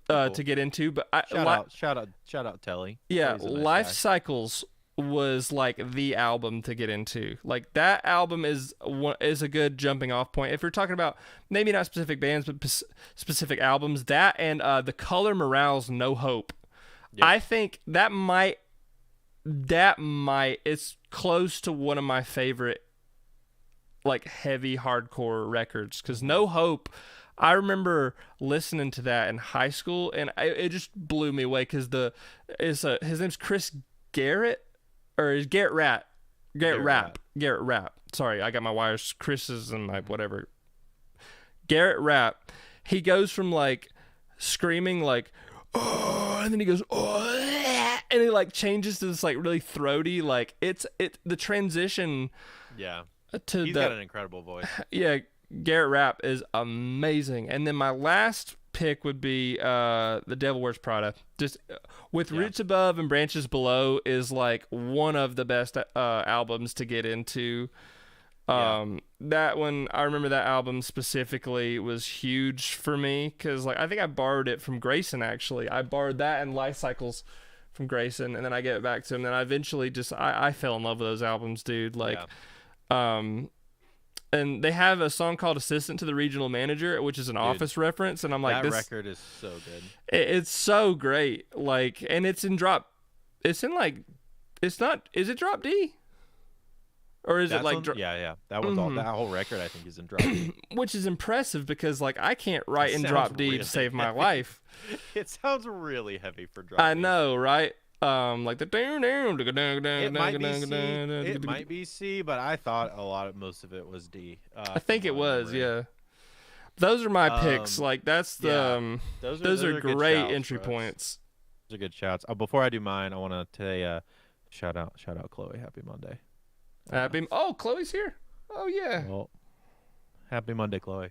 to get into, but shout out Telly. Yeah, Telly's a nice Life guy. Cycles was like the album to get into. Like that album is a good jumping off point if you're talking about maybe not specific bands but specific albums. That and the Color Morale's No Hope. Yep. I think that might it's close to one of my favorite like heavy hardcore records because No Hope. I remember listening to that in high school and it just blew me away because his name's Chris Garrett. Or is Garrett Rapp? Garrett Rapp. Sorry, I got my wires. Chris's and my whatever. Garrett Rapp. He goes from like screaming like, oh, and then he goes, oh, and he like changes to this like really throaty like the transition. Yeah. To He's got an incredible voice. Yeah, Garrett Rapp is amazing. And then my last pick would be The Devil Wears Prada. Just with Roots Above and Branches Below is like one of the best albums to get into. That one, I remember that album specifically was huge for me because like I think I borrowed it from Grayson actually. I borrowed that and Life Cycles from Grayson and then I gave it back to him. And I eventually just I fell in love with those albums, dude. Like and they have a song called Assistant to the Regional Manager, which is an Office reference. And I'm like, that record is so good. It's so great. Like, and it's in drop. It's in like, it's not, is it drop D? Or is it like, yeah. That one's all, that whole record I think is in drop D. Which is impressive because like I can't write in drop D to save my life. It sounds really heavy for drop D. I know, right? Like the it might be C, but I thought most of it was D. I think it was, yeah. Those are my picks. Like that's the those are great entry points. Those are good shouts. Before I do mine, I want to shout out Chloe. Happy Monday. Oh, Chloe's here. Oh yeah. Well, happy Monday, Chloe.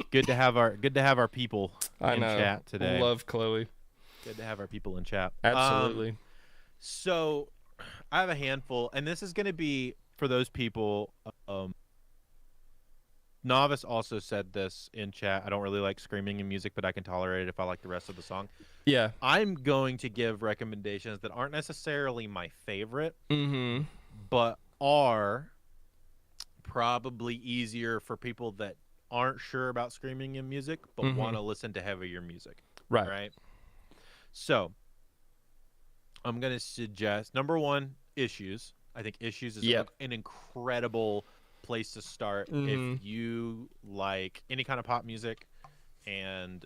Good to have our people I in know. chat today. Love Chloe. Good to have our people in chat. Absolutely. So I have a handful, and this is going to be for those people. Novice also said this in chat. I don't really like screaming in music, but I can tolerate it if I like the rest of the song. Yeah. I'm going to give recommendations that aren't necessarily my favorite, but are probably easier for people that aren't sure about screaming in music, but want to listen to heavier music. Right. So I'm going to suggest, number one, Issues. I think Issues is an incredible place to start if you like any kind of pop music and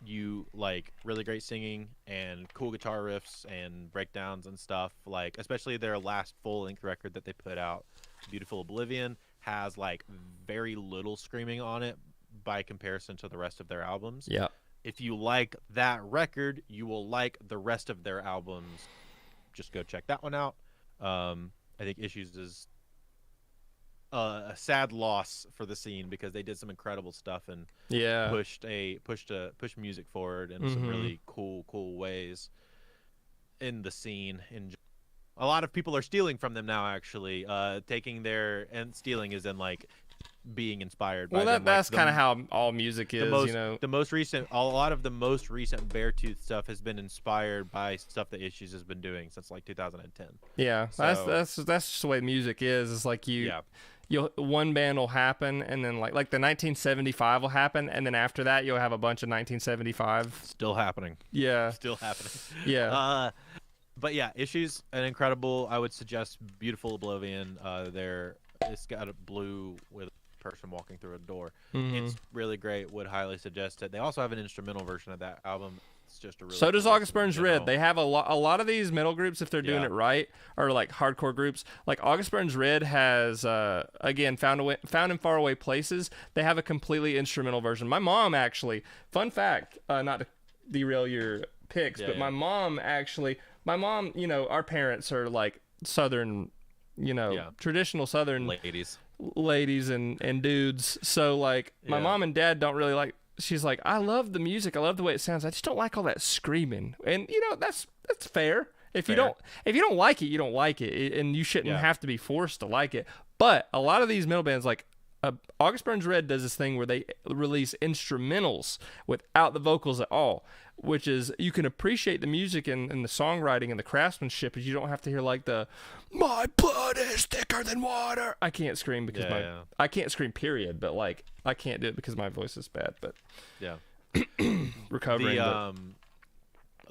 you like really great singing and cool guitar riffs and breakdowns and stuff. Like, especially their last full-length record that they put out, Beautiful Oblivion, has like very little screaming on it by comparison to the rest of their albums. Yeah. If you like that record, you will like the rest of their albums. Just go check that one out. I think Issues is a sad loss for the scene because they did some incredible stuff and pushed music forward in some really cool ways in the scene. A lot of people are stealing from them now, actually. Stealing is in like being inspired by them. Well, that's kind of how all music is, you know. A lot of the most recent Beartooth stuff has been inspired by stuff that Issues has been doing since like 2010. Yeah, so, that's just the way music is. It's like one band will happen, and then like the 1975 will happen, and then after that you'll have a bunch of 1975 still happening. Yeah, still happening. Yeah. But yeah, Issues, an incredible. I would suggest Beautiful Oblivion. It's got a blue with person walking through a door. It's really great. Would highly suggest it. They also have an instrumental version of that album. It's just a really so does August Burns Red. They have a lot of these metal groups, if they're doing it right, or like hardcore groups. Like August Burns Red has again found in Faraway Places. They have a completely instrumental version. My mom actually, fun fact, not to derail your picks, but my mom, you know, our parents are like Southern, you know, traditional Southern ladies and dudes. So like my mom and dad don't really like. She's like, I love the music. I love the way it sounds. I just don't like all that screaming. And you know, that's fair. If you don't like it, you don't like it, and you shouldn't have to be forced to like it. But a lot of these metal bands, like August Burns Red, does this thing where they release instrumentals without the vocals at all, which is you can appreciate the music and the songwriting and the craftsmanship, as you don't have to hear like the "my blood is thicker than water." I can't scream because I can't scream, period. But like I can't do it because my voice is bad. But recovering.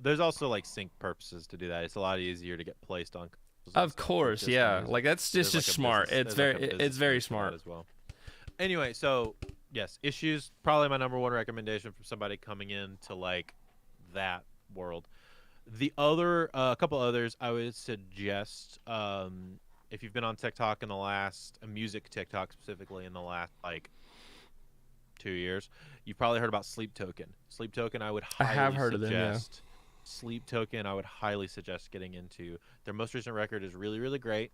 There's also like sync purposes to do that. It's a lot easier to get placed on. Of course, like that's just smart. It's very smart as well. Anyway, so yes, Issues, probably my number one recommendation for somebody coming into like that world. The other, a couple others I would suggest, if you've been on TikTok in the last, music TikTok specifically in the last like 2 years, you've probably heard about Sleep Token. Sleep Token, I have heard of them, yeah. Sleep Token, I would highly suggest getting into. Their most recent record is really, really great.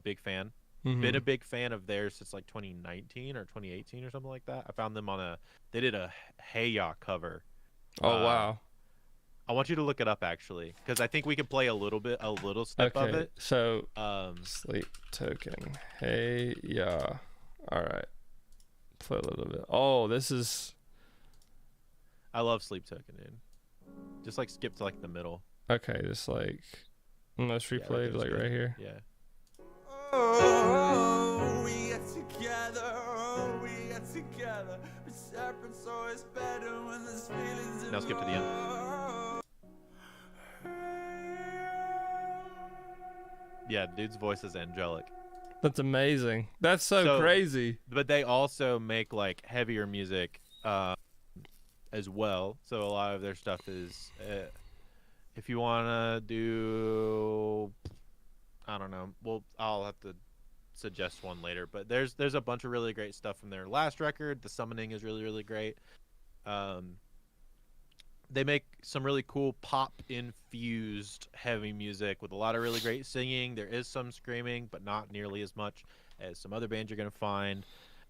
Big fan. Been a big fan of theirs since like 2019 or 2018 or something like that. I found them they did a Hey Ya cover. Oh, wow. I want you to look it up actually, because I think we could play a little step of it. So, Sleep Token, Hey Ya. All right. Play a little bit. Oh, this is. I love Sleep Token, dude. Just like skip to like the middle. Okay, just like most replayed, right here. Yeah. Oh, we get together, we're separate, so it's better when there's feelings involved. Now skip to the end. Yeah, dude's voice is angelic. That's amazing. That's so crazy. But they also make like heavier music as well. So a lot of their stuff is, if you want to do, I don't know. Well, I'll have to suggest one later. But there's a bunch of really great stuff from their last record. The Summoning is really, really great. They make some really cool pop-infused heavy music with a lot of really great singing. There is some screaming, but not nearly as much as some other bands you're going to find.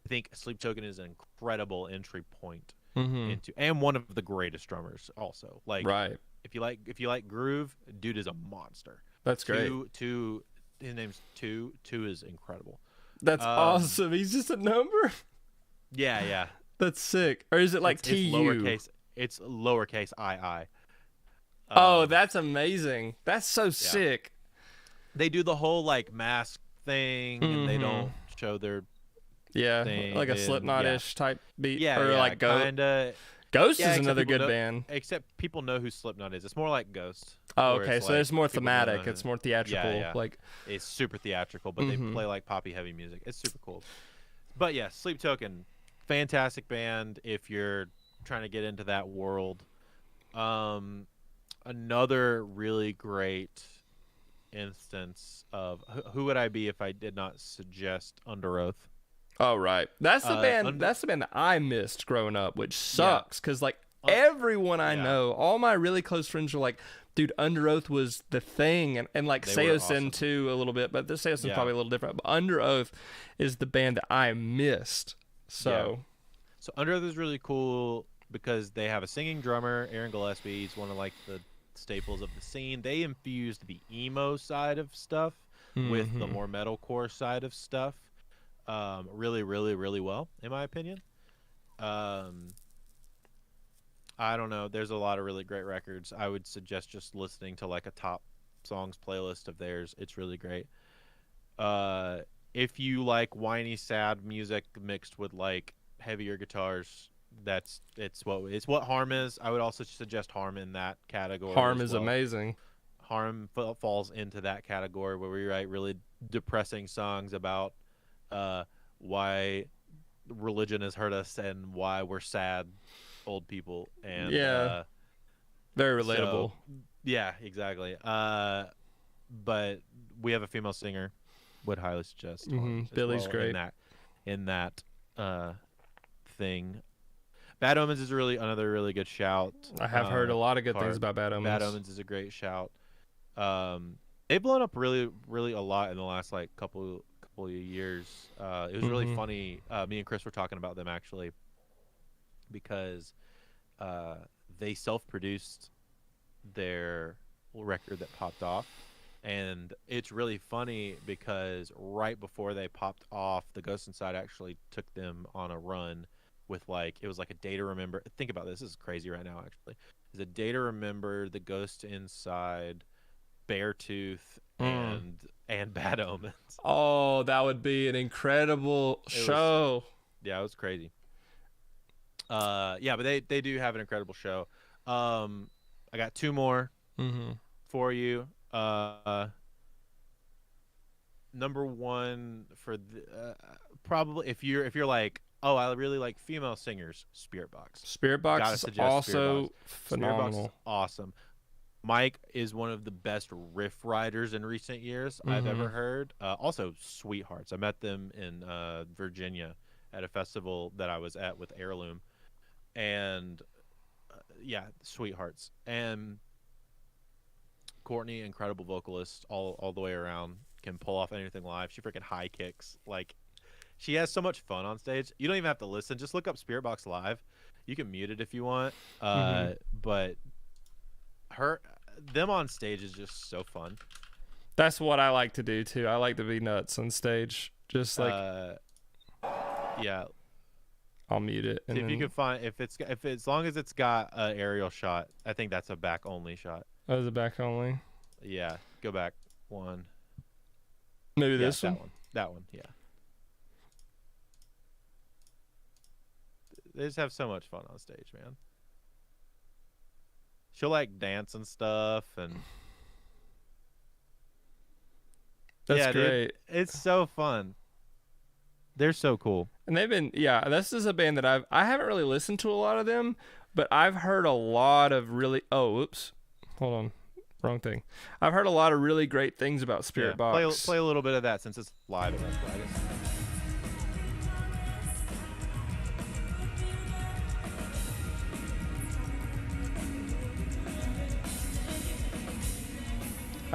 I think Sleep Token is an incredible entry point into, and one of the greatest drummers also. Like, right. if you like groove, dude is a monster. That's great. His name's Two. Two is incredible. That's awesome. He's just a number. Yeah. That's sick. Or is it like TU? It's lowercase II. Oh, that's amazing. That's so sick. They do the whole like mask thing, and they don't show their thing, like a Slipknot-ish type beat. Yeah, or like kinda. Ghost is another good band. Except people know who Slipknot is. It's more like Ghost. Oh, okay. So it's more thematic. It's more theatrical. Yeah. Like it's super theatrical, but they play like poppy heavy music. It's super cool. But yeah, Sleep Token, fantastic band if you're trying to get into that world. Another really great instance of who would I be if I did not suggest Under Oath. Oh, right. That's the band. That's the band that I missed growing up, which sucks because like everyone I know, all my really close friends were like, dude, Under Oath was the thing, and like Seosin awesome. Too a little bit, but the Seosin's probably a little different. But Under Oath is the band that I missed. So Under Oath is really cool because they have a singing drummer, Aaron Gillespie. He's one of like the staples of the scene. They infused the emo side of stuff with the more metalcore side of stuff. Really, really, really well, in my opinion. I don't know. There's a lot of really great records. I would suggest just listening to like a top songs playlist of theirs. It's really great. If you like whiny, sad music mixed with like heavier guitars, it's what Harm is. I would also suggest Harm in that category. Harm is amazing. Harm falls into that category where we write really depressing songs about why religion has hurt us and why we're sad old people, and very relatable. Yeah, exactly. But we have a female singer. Would highly suggest. Billy's great in that thing. Bad Omens is another really good shout. I have heard a lot of good things about Bad Omens. Bad Omens is a great shout. They've blown up really, really a lot in the last like couple of years. It was really funny. Me and Chris were talking about them actually because they self-produced their record that popped off, and it's really funny because right before they popped off, the Ghost Inside actually took them on a run with like it was like a Day to Remember. Think about this. This is crazy right now. Actually, it's a Day to Remember, the Ghost Inside, Beartooth, and Bad Omens. Oh, that would be an incredible show. It was crazy. But they do have an incredible show. I got two more for you. Number one for probably if you're like, oh, I really like female singers, Spirit Box. Spirit Box is also phenomenal. Spirit Box is awesome. Mike is one of the best riff writers in recent years I've ever heard. Also, sweethearts. I met them in Virginia at a festival that I was at with Heirloom. And, sweethearts. And Courtney, incredible vocalist all the way around. Can pull off anything live. She freaking high kicks. Like, she has so much fun on stage. You don't even have to listen. Just look up Spirit Box Live. You can mute it if you want. But them on stage is just so fun. That's what I like to do too. I like to be nuts on stage. Just like I'll mute it. And if you can find if as long as it's got an aerial shot, I think that's a back only shot. Oh, is it back only? Yeah, go back one. Maybe this one. That one. Yeah. They just have so much fun on stage, man. She'll like dance and stuff, and that's great. Dude, it's so fun. They're so cool. And they've been this is a band that I haven't really listened to a lot of them, but I've heard a lot of really hold on. Wrong thing. I've heard a lot of really great things about Spirit Box. Play a little bit of that since it's live.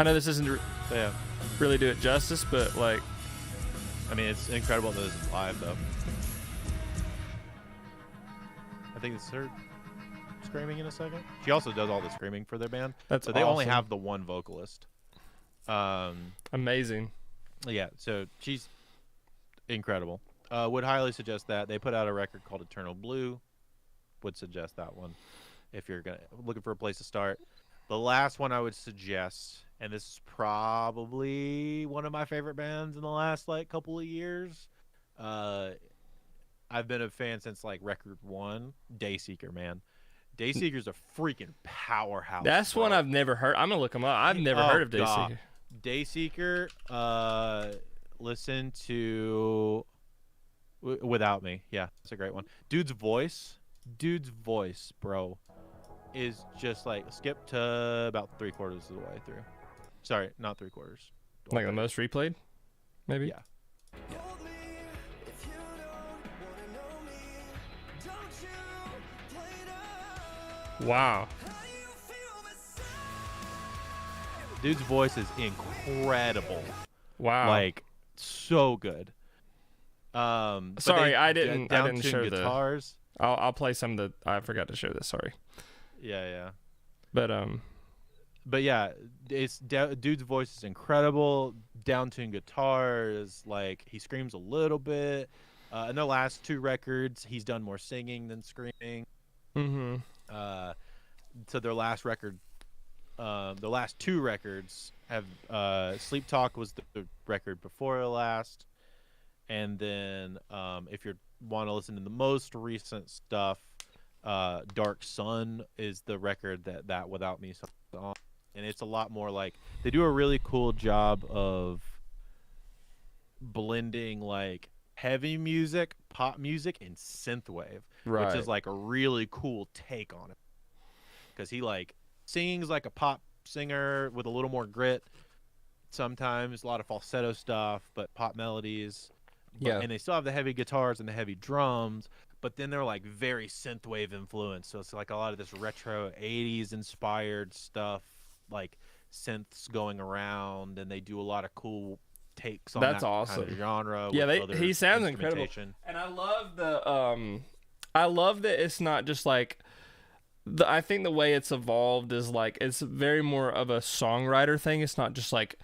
I know this isn't Yeah. really do it justice, but like, I mean, it's incredible that this is live, though. I think it's her screaming in a second. She also does all the screaming for their band. That's so they only awesome. have the one vocalist. Amazing. Yeah, so she's incredible. Would highly suggest that. They put out a record called Eternal Blue. Would suggest that one if you're looking for a place to start. The last one I would suggest, and this is probably one of my favorite bands in the last like couple of years. I've been a fan since like record 1, Dayseeker, man. Dayseeker's a freaking powerhouse. That's bro. one I've never heard. I'm gonna look them up. I've never heard of God. Dayseeker. Dayseeker, listen to Without Me. Yeah, that's a great one. Dude's voice, bro, is just like skip to about 3/4 of the way through. Sorry, not 3/4. Like the most replayed, maybe. Yeah. Wow. Dude's voice is incredible. Wow. Like so good. But Sorry, they I didn't down-tuned show the guitars. I'll play some of the. I forgot to show this. Sorry. Yeah. But yeah, it's dude's voice is incredible. Down-tuned guitars, like he screams a little bit. In the last 2 records, he's done more singing than screaming. Mm-hmm. So their last record, the last 2 records have Sleep Talk was the record before the last, and then if you want to listen to the most recent stuff, Dark Sun is the record that Without Me is on, and it's a lot more like they do a really cool job of blending like heavy music, pop music, and synthwave, which is like a really cool take on it. Because he like sings like a pop singer with a little more grit. Sometimes a lot of falsetto stuff, but pop melodies. And they still have the heavy guitars and the heavy drums, but then they're like very synthwave influenced. So it's like a lot of this retro 80s inspired stuff, like synths going around, and they do a lot of cool takes on that awesome. kind of genre. Yeah, with he sounds incredible. And I love that it's not just like I think the way it's evolved is like it's very more of a songwriter thing. It's not just like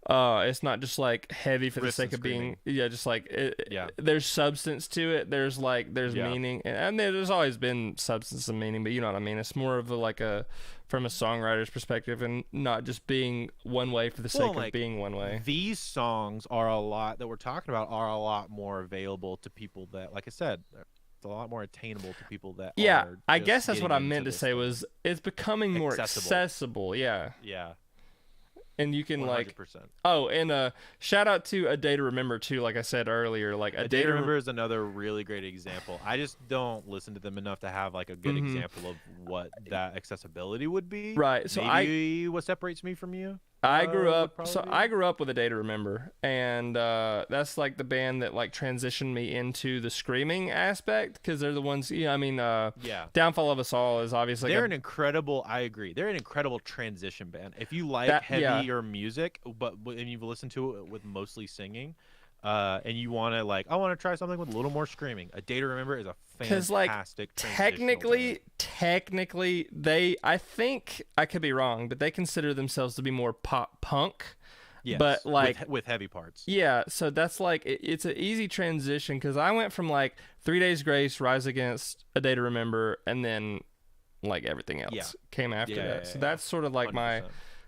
it's not just like heavy for the sake of being just like there's substance to it. There's meaning, and there's always been substance and meaning, but you know what I mean. It's more of from a songwriter's perspective, and not just being one way for the sake of being one way. These songs are a lot more available to people that, like I said, it's a lot more attainable to people that are I guess that's what I meant to say was it's becoming more accessible. Yeah. And you can 100%. like and shout out to A Day to Remember too, like I said earlier. Like A Day to Remember is another really great example. I just don't listen to them enough to have like a good example of what that accessibility would be. Right. So maybe what separates me from you? I grew up with A Day to Remember, and that's like the band that like transitioned me into the screaming aspect, because they're the ones. Downfall of Us All is obviously they're an incredible. I agree. They're an incredible transition band. If you like heavier music, and you've listened to it with mostly singing, and you want to I want to try something with a little more screaming, A Day to Remember is a fantastic. Technically, I think I could be wrong, but they consider themselves to be more pop punk. Yes, but like with heavy parts. Yeah, so that's like it's an easy transition, because I went from like 3 Days Grace, Rise Against, A Day to Remember, and then like everything else came after that. So that's sort of like 100%.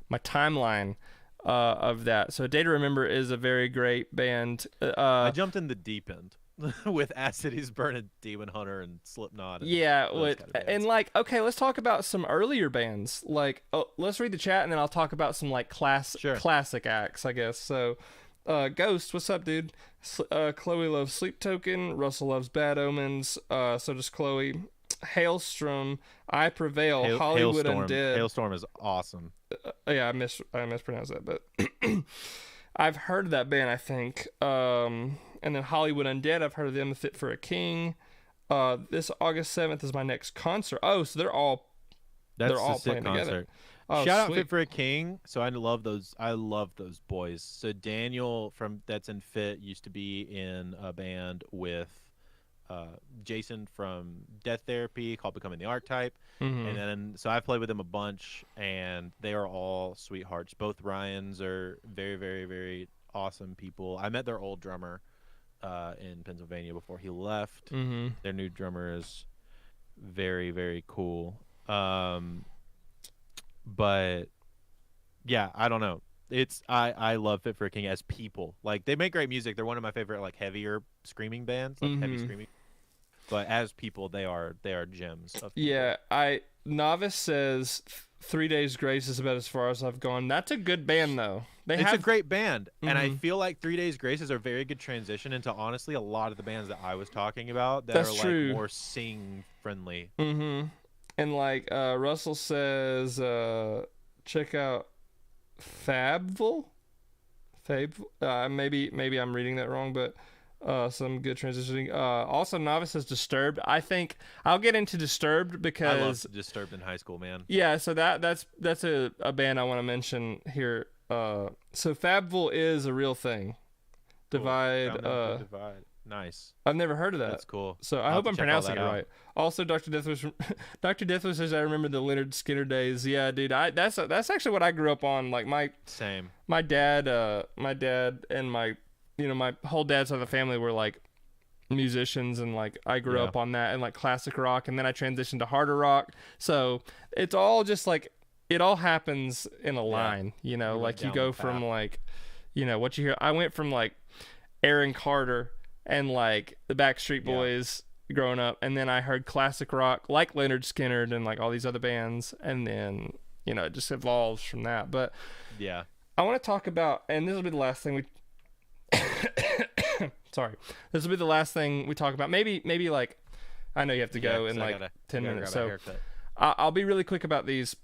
my timeline of that. So A Day to Remember is a very great band. I jumped in the deep end with As Cities Burn, Demon Hunter, and Slipknot. And like, okay, let's talk about some earlier bands. Like, let's read the chat, and then I'll talk about some like classic acts, I guess. So, Ghost, what's up, dude? Chloe loves Sleep Token. Russell loves Bad Omens. So does Chloe. Hailstorm, I Prevail, Hollywood Hailstorm. Undead. Hailstorm is awesome. I mispronounced that, but I've heard of that band, I think. And then Hollywood Undead, I've heard of them. Fit for a King. This August 7th is my next concert. Oh, so they're all playing together. Oh, Shout out sweet. Fit for a King. So I love those. I love those boys. So Daniel that's in Fit used to be in a band with Jason from Death Therapy called Becoming the Archetype. Mhm. And then so I've played with them a bunch, and they are all sweethearts. Both Ryans are very, very, very awesome people. I met their old drummer in Pennsylvania before he left. Mhm. Their new drummer is very, very cool. But yeah, I don't know. I love Fit for a King as people. Like they make great music. They're one of my favorite like heavier screaming bands, like heavy Mhm. screaming. But as people, they are gems of people. Yeah, Novice says 3 Days Grace is about as far as I've gone. That's a good band though. It's a great band, and I Mhm. feel like 3 Days Grace is a very good transition into honestly a lot of the bands that I was talking about that That's are true. like more sing friendly. Mhm. And like Russell says, check out Fabville. Maybe I'm reading that wrong, but some good transitioning. Also, Novice says Disturbed. I think I'll get into Disturbed I because loved Disturbed in high school, man. yeah. So that's a band I want to mention here. So Fabville is a real thing. Cool. Divide. Found them through Divide. Nice. I've never heard of that. That's cool. So I I'll hope have I'm to check all pronouncing it that out. right. Also, Dr. Deathwish says I remember the Leonard Skinner days. Yeah, dude. That's actually what I grew up on. Like Same. my dad and my whole dad's side of the family were like musicians, and like I grew Yeah. up on that and like classic rock, and then I transitioned to harder rock. So it's all just like it all happens in a line, You like went you down go the from path. like, what you hear. I went from like Aaron Carter and like the Backstreet Yeah. Boys growing up, and then I heard classic rock like Leonard Skinner and like all these other bands, and then it just evolves from that. But Yeah. I want to talk about, and this will be the last thing we sorry, this will be the last thing we talk about. Maybe like I know you have to go in 'cause I like gotta- 10 I gotta minutes, grab a so haircut. I'll be really quick about these.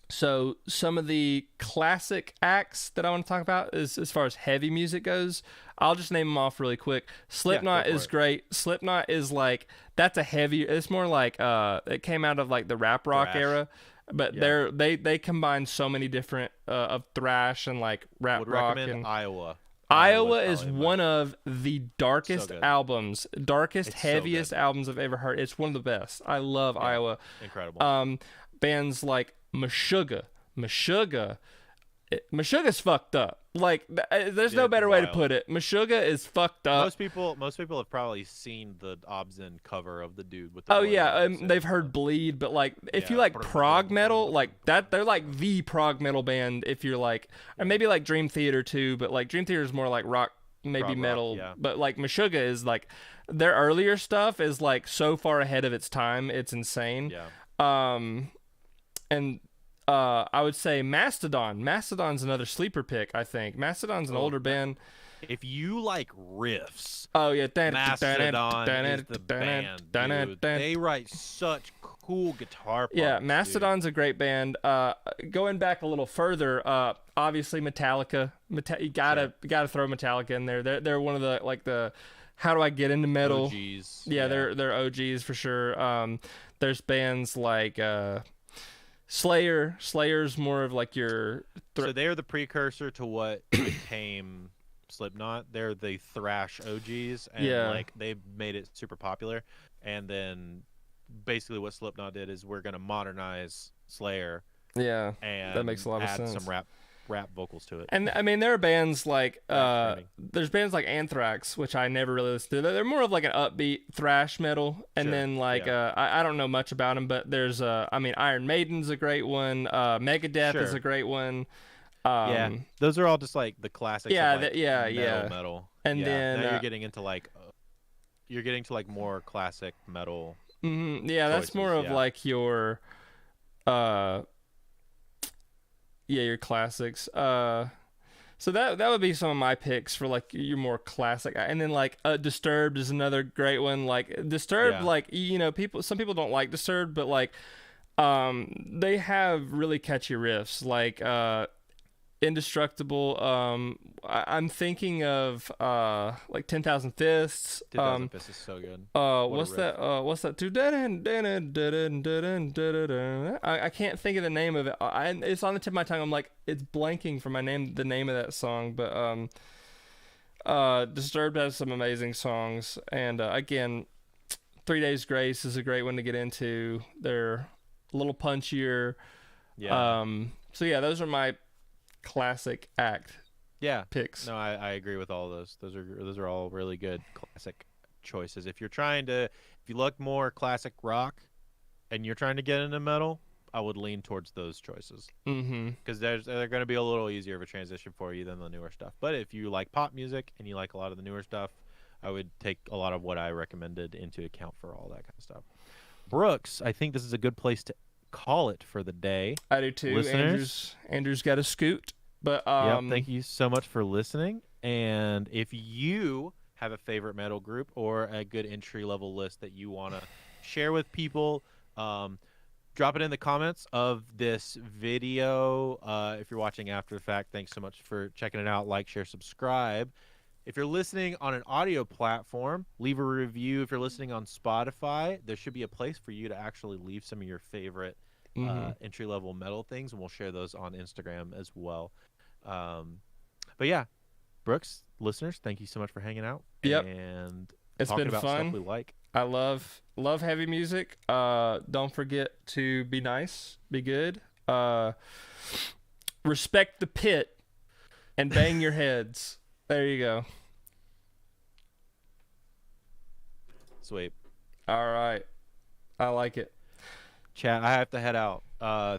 So some of the classic acts that I want to talk about is as far as heavy music goes. I'll just name them off really quick. Slipknot go for is it. great. Slipknot is like that's a heavy. It's more like it came out of like the rap rock Thrash. era, but Yeah. they combine so many different of thrash and like rap Would rock recommend and Iowa. Iowa Iowa's is probably one of the darkest good. albums, darkest, It's so heaviest good. albums I've ever heard. It's one of the best. I love Iowa. Incredible. Bands like Meshuggah's fucked up. Like there's no It's better way to wild. put it. Meshuggah is fucked up. most people have probably seen the Obscene cover of the dude with the Oh blood yeah, on his they've head. heard Bleed, but like if you Yeah. like prog metal, like that, they're like the prog metal band. If you're like, and maybe like Dream Theater too, but like Dream Theater is more like rock, maybe Prog rock, metal. yeah. But like Meshuggah is like their earlier stuff is like so far ahead of its time, it's insane. Yeah. And I would say Mastodon. Mastodon's another sleeper pick. I think Mastodon's an older band. If you like riffs, Oh yeah, Mastodon is the band, dude. They write such cool guitar parts. Yeah, dude. Mastodon's a great band. Going back a little further, obviously Metallica. You gotta throw Metallica in there. They're one of the like the how do I get into metal? OGs. Yeah, they're OGs for sure. There's bands like Slayer. Slayer's more of like your So they're the precursor to what became Slipknot. They're the thrash OGs, and Yeah. like they made it super popular. And then basically what Slipknot did is we're gonna modernize Slayer yeah. and That makes a lot of add sense. some rap vocals to it. And I mean, there are bands like screaming. there's bands like Anthrax, which I never really listened to. They're more of like an upbeat thrash metal. And Sure, then like yeah. I don't know much about them, but there's I mean, Iron Maiden's a great one. Megadeth is Sure. a great one. Yeah, those are all just like the classics. yeah, of, like, metal. And Yeah, then now you're getting into like more classic metal. yeah, that's more choices, of yeah. like your your classics. So that would be some of my picks for like your more classic. And then like Disturbed is another great one. Like Disturbed, Yeah. like some people don't like Disturbed, but like they have really catchy riffs. Like Indestructible. I'm thinking of like 10,000 Fists. 2000 Fists is so good. What's that? What's that? I can't think of the name of it. It's on the tip of my tongue. I'm like, it's blanking from the name of that song. But Disturbed has some amazing songs, and again, 3 Days Grace is a great one to get into. They're a little punchier. Yeah. So yeah, those are my classic act picks. No, I agree with all those. Those are all really good classic choices. If you look more classic rock and you're trying to get into metal, I would lean towards those choices. Because they're going to be a little easier of a transition for you than the newer stuff. But if you like pop music and you like a lot of the newer stuff, I would take a lot of what I recommended into account for all that kind of stuff. Brooks, I think this is a good place to call it for the day. I do too. Listeners, Andrew's got a scoot. But thank you so much for listening. And if you have a favorite metal group or a good entry level list that you want to share with people, drop it in the comments of this video. If you're watching after the fact, thanks so much for checking it out. Like, share, subscribe. If you're listening on an audio platform, leave a review. If you're listening on Spotify, there should be a place for you to actually leave some of your favorite entry-level metal things, and we'll share those on Instagram as well. But yeah, Brooks, listeners, thank you so much for hanging out. Yep. And it's talking been about fun. Stuff we like. I love heavy music. Don't forget to be nice, be good. Respect the pit and bang your heads. There you go. Sweet. All right. I like it. Chat, I have to head out.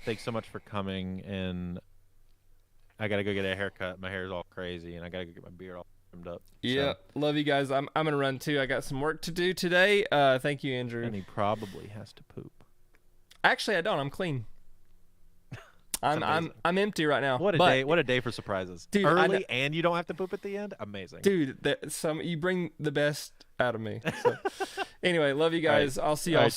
Thanks so much for coming, and I gotta go get a haircut. My hair's all crazy, and I gotta go get my beard all trimmed up. Yeah, love you guys. I'm gonna run too. I got some work to do today. Thank you, Andrew. And he probably has to poop. Actually, I don't. I'm clean. I'm empty right now. What a day! What a day for surprises. Dude, early, and you don't have to poop at the end. Amazing, dude. You bring the best out of me. So. Anyway, love you guys. I'll see y'all.